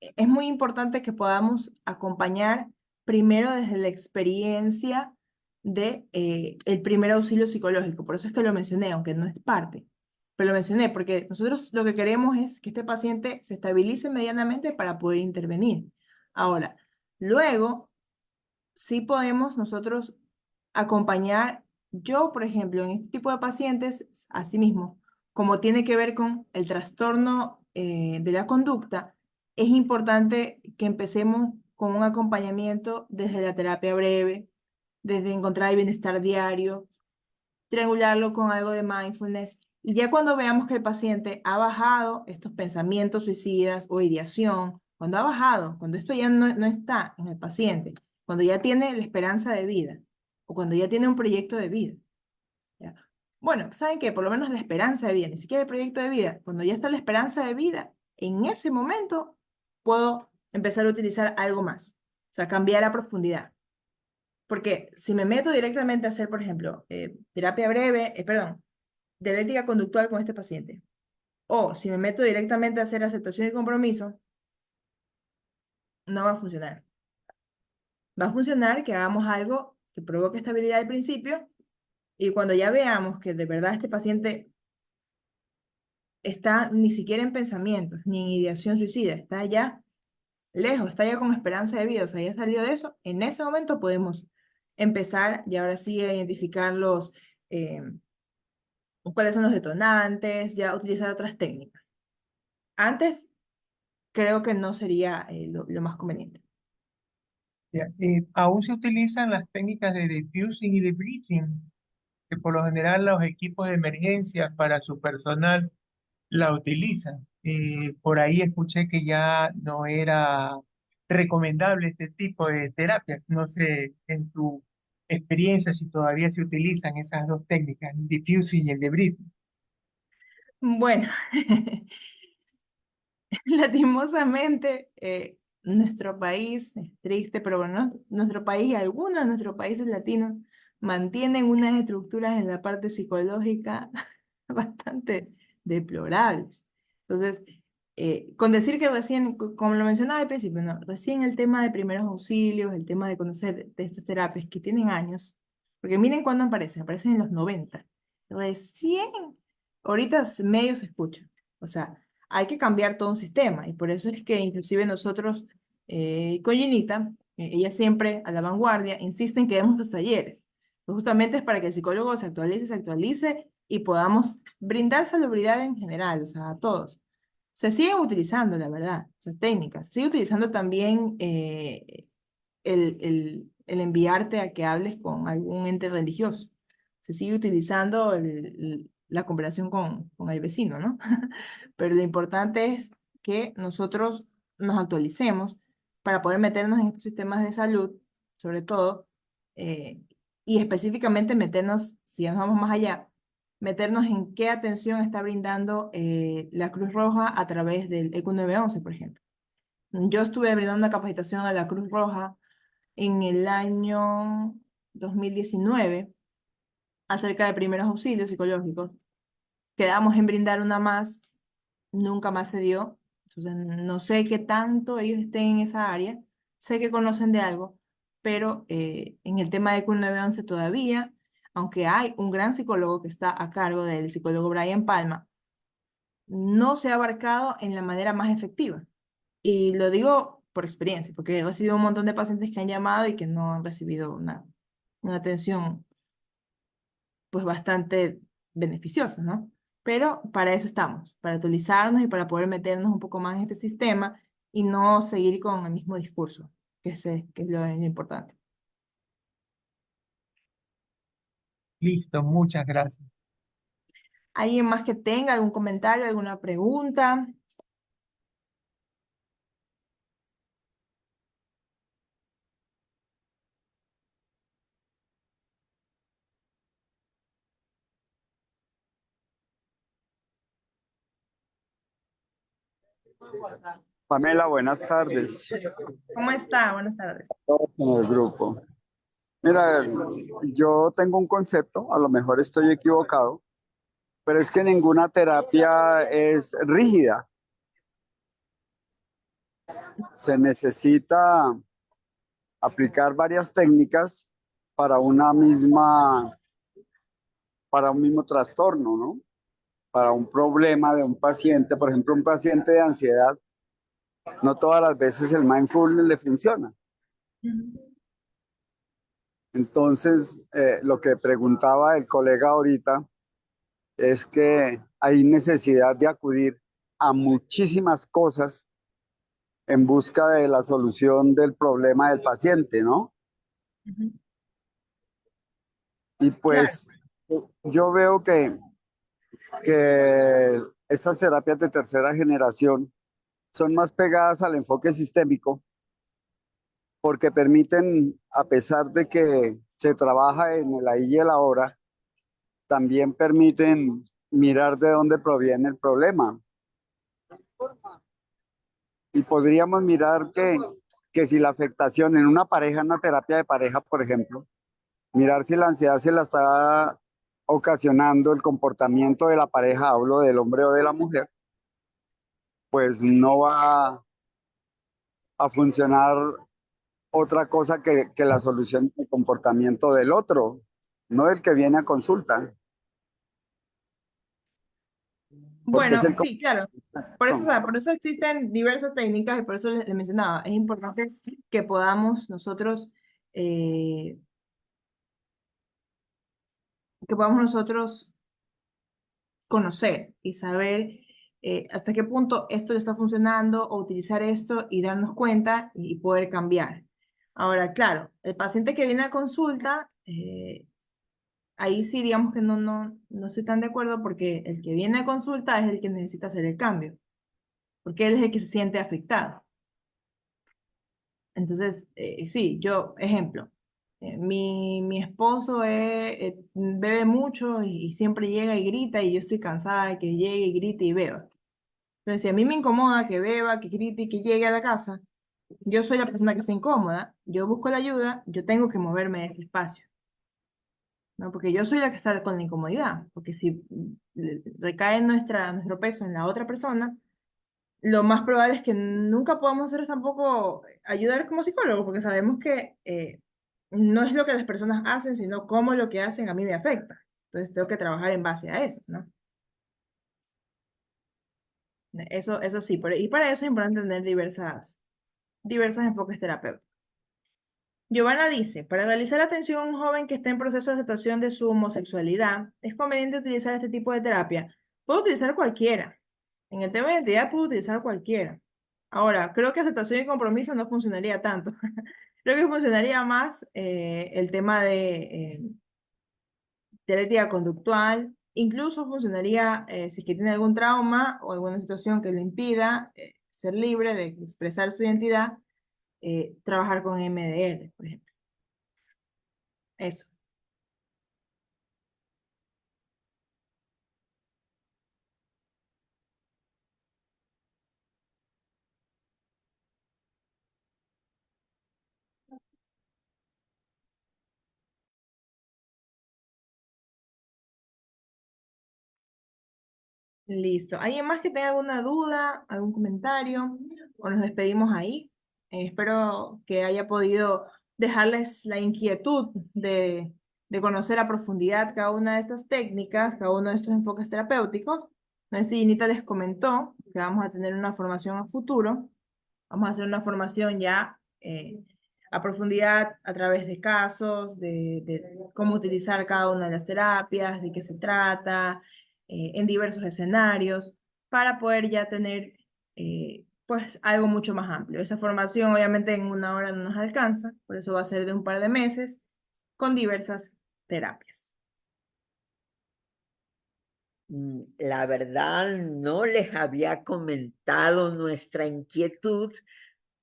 es muy importante que podamos acompañar primero desde la experiencia de el primer auxilio psicológico. Por eso es que lo mencioné, aunque no es parte, pero lo mencioné porque nosotros lo que queremos es que este paciente se estabilice medianamente para poder intervenir. Ahora, luego, sí podemos nosotros acompañar, yo, por ejemplo, en este tipo de pacientes, asimismo, como tiene que ver con el trastorno de la conducta, es importante que empecemos con un acompañamiento desde la terapia breve, desde encontrar el bienestar diario, triangularlo con algo de mindfulness. Y ya cuando veamos que el paciente ha bajado estos pensamientos suicidas o ideación, cuando ha bajado, cuando esto ya no está en el paciente, cuando ya tiene la esperanza de vida o cuando ya tiene un proyecto de vida. ¿Ya? Bueno, ¿saben qué? Por lo menos la esperanza de vida, ni siquiera el proyecto de vida. Cuando ya está la esperanza de vida, en ese momento puedo empezar a utilizar algo más, o sea, cambiar a profundidad. Porque si me meto directamente a hacer, por ejemplo, terapia breve, perdón, dialéctica conductual con este paciente, o si me meto directamente a hacer aceptación y compromiso, no va a funcionar. Va a funcionar que hagamos algo que provoque estabilidad al principio y cuando ya veamos que de verdad este paciente está ni siquiera en pensamientos, ni en ideación suicida, está ya lejos, está ya con esperanza de vida, o sea, ya salió de eso, en ese momento podemos empezar y ahora sí a identificar eh, cuáles son los detonantes, ya utilizar otras técnicas. Antes creo que no sería lo más conveniente. Ya, aún se utilizan las técnicas de diffusing y debriefing, que por lo general los equipos de emergencia para su personal la utilizan. Por ahí escuché que ya no era recomendable este tipo de terapia. No sé, en tu experiencia, si todavía se utilizan esas dos técnicas, el diffusing y el debriefing. Bueno, lastimosamente, nuestro país, es triste, pero bueno, nuestro país y algunos de nuestros países latinos mantienen unas estructuras en la parte psicológica bastante deplorables. Entonces, con decir que recién, como lo mencionaba al principio, no, recién el tema de primeros auxilios, el tema de conocer de estas terapias que tienen años, porque miren cuándo aparecen en los 90, recién, ahorita medio se escucha, o sea, hay que cambiar todo un sistema y por eso es que inclusive nosotros con Ginita, ella siempre a la vanguardia, insiste en que demos los talleres. Pues justamente es para que el psicólogo se actualice y podamos brindar salubridad en general, o sea, a todos. Se siguen utilizando, la verdad, esas técnicas. Se sigue utilizando también el enviarte a que hables con algún ente religioso. Se sigue utilizando la comparación con el vecino, ¿no? Pero lo importante es que nosotros nos actualicemos para poder meternos en estos sistemas de salud, sobre todo, eh, y específicamente meternos, si ya nos vamos más allá, meternos en qué atención está brindando la Cruz Roja a través del ECU 911, por ejemplo. Yo estuve brindando una capacitación a la Cruz Roja en el año 2019 acerca de primeros auxilios psicológicos. Quedamos en brindar una más, nunca más se dio. Entonces, no sé qué tanto ellos estén en esa área, sé que conocen de algo, pero en el tema de CUL 911 todavía, aunque hay un gran psicólogo que está a cargo del psicólogo Brian Palma, no se ha abarcado en la manera más efectiva. Y lo digo por experiencia, porque he recibido un montón de pacientes que han llamado y que no han recibido una atención pues bastante beneficiosa, ¿no? Pero para eso estamos, para utilizarnos y para poder meternos un poco más en este sistema y no seguir con el mismo discurso, que es lo importante. Listo, muchas gracias. ¿Alguien más que tenga algún comentario, alguna pregunta? Pamela, buenas tardes. ¿Cómo está? Buenas tardes. En el grupo. Mira, yo tengo un concepto, a lo mejor estoy equivocado, pero es que ninguna terapia es rígida. Se necesita aplicar varias técnicas para para un mismo trastorno, ¿no? Para un problema de un paciente, por ejemplo, un paciente de ansiedad, no todas las veces el mindfulness le funciona. Entonces, lo que preguntaba el colega ahorita es que hay necesidad de acudir a muchísimas cosas en busca de la solución del problema del paciente, ¿no? Ujú. Y Claro. pues yo veo que estas terapias de tercera generación son más pegadas al enfoque sistémico porque permiten, a pesar de que se trabaja en el ahí y el ahora, también permiten mirar de dónde proviene el problema. Y podríamos mirar que si la afectación en una pareja, en una terapia de pareja, por ejemplo, mirar si la ansiedad se la está ocasionando el comportamiento de la pareja, hablo del hombre o de la mujer, pues no va a funcionar otra cosa que la solución del comportamiento del otro, no del que viene a consulta, porque es Bueno, el sí, claro. Por eso, o comportamiento. sea, por eso existen diversas técnicas y por eso les mencionaba, es importante que podamos nosotros, eh, que podamos nosotros conocer y saber hasta qué punto esto le está funcionando o utilizar esto y darnos cuenta y poder cambiar. Ahora, claro, el paciente que viene a consulta, ahí sí digamos que no estoy tan de acuerdo porque el que viene a consulta es el que necesita hacer el cambio, porque él es el que se siente afectado. Entonces, sí, yo, ejemplo, mi esposo bebe mucho y siempre llega y grita y yo estoy cansada de que llegue y grite y beba. Entonces, si a mí me incomoda que beba, que grite y que llegue a la casa, yo soy la persona que está incómoda, yo busco la ayuda, yo tengo que moverme de ese espacio, ¿no? Porque yo soy la que está con la incomodidad, porque si recae nuestro peso en la otra persona, lo más probable es que nunca podamos nosotros tampoco ayudar como psicólogos, porque sabemos que no es lo que las personas hacen, sino cómo lo que hacen a mí me afecta. Entonces tengo que trabajar en base a eso, ¿no? Eso sí, y para eso es importante tener diversos enfoques terapéuticos. Giovanna dice, para realizar atención a un joven que está en proceso de aceptación de su homosexualidad, es conveniente utilizar este tipo de terapia. Puedo utilizar cualquiera. En el tema de identidad puedo utilizar cualquiera. Ahora, creo que aceptación y compromiso no funcionaría tanto. Creo que funcionaría más el tema de la ética conductual. Incluso funcionaría si es que tiene algún trauma o alguna situación que le impida ser libre de expresar su identidad, trabajar con MDR, por ejemplo. Eso. Listo. ¿Alguien más que tenga alguna duda, algún comentario? O nos despedimos ahí. Espero que haya podido dejarles la inquietud de conocer a profundidad cada una de estas técnicas, cada uno de estos enfoques terapéuticos. No sé si Nita les comentó que vamos a tener una formación a futuro. Vamos a hacer una formación ya a profundidad a través de casos, de cómo utilizar cada una de las terapias, de qué se trata, en diversos escenarios, para poder ya tener pues algo mucho más amplio. Esa formación obviamente en una hora no nos alcanza, por eso va a ser de un par de meses con diversas terapias. La verdad, no les había comentado nuestra inquietud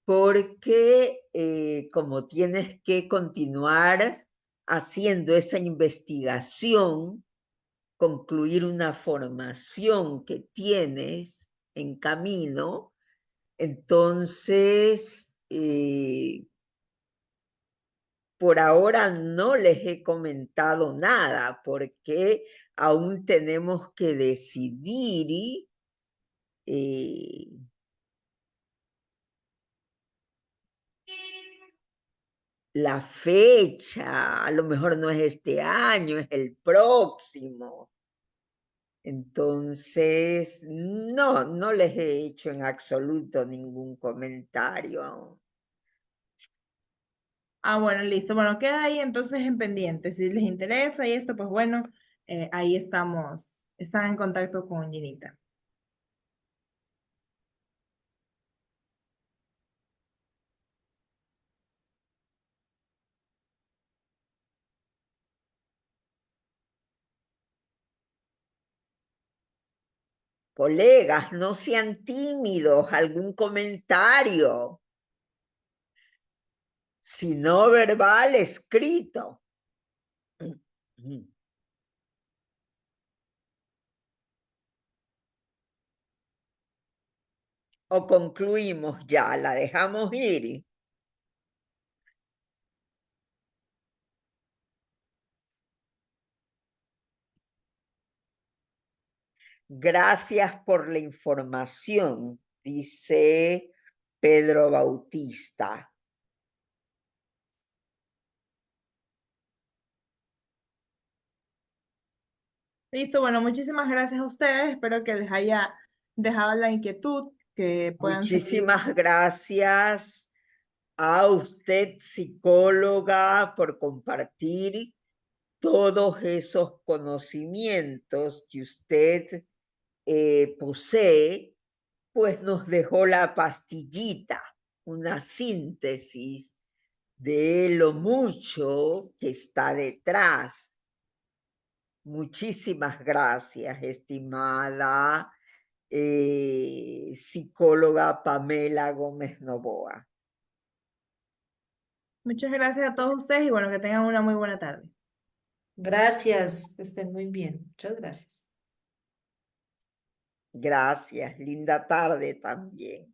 porque como tienes que continuar haciendo esa investigación, concluir una formación que tienes en camino, entonces por ahora no les he comentado nada porque aún tenemos que decidir eh, la fecha. A lo mejor no es este año, es el próximo. Entonces, no les he hecho en absoluto ningún comentario aún. Ah, bueno, listo. Bueno, queda ahí entonces en pendiente. Si les interesa y esto, pues bueno, ahí estamos están en contacto con Ginita. Colegas, no sean tímidos, algún comentario. Si no verbal, escrito. O concluimos ya, la dejamos ir. Gracias por la información, dice Pedro Bautista. Listo, bueno, muchísimas gracias a ustedes. Espero que les haya dejado la inquietud, que puedan seguir. Muchísimas gracias a usted, psicóloga, por compartir todos esos conocimientos que usted posee, pues nos dejó la pastillita, una síntesis de lo mucho que está detrás. Muchísimas gracias, estimada psicóloga Pamela Gómez Novoa. Muchas gracias a todos ustedes y bueno, que tengan una muy buena tarde. Gracias, que estén muy bien. Muchas gracias. Gracias, linda tarde también.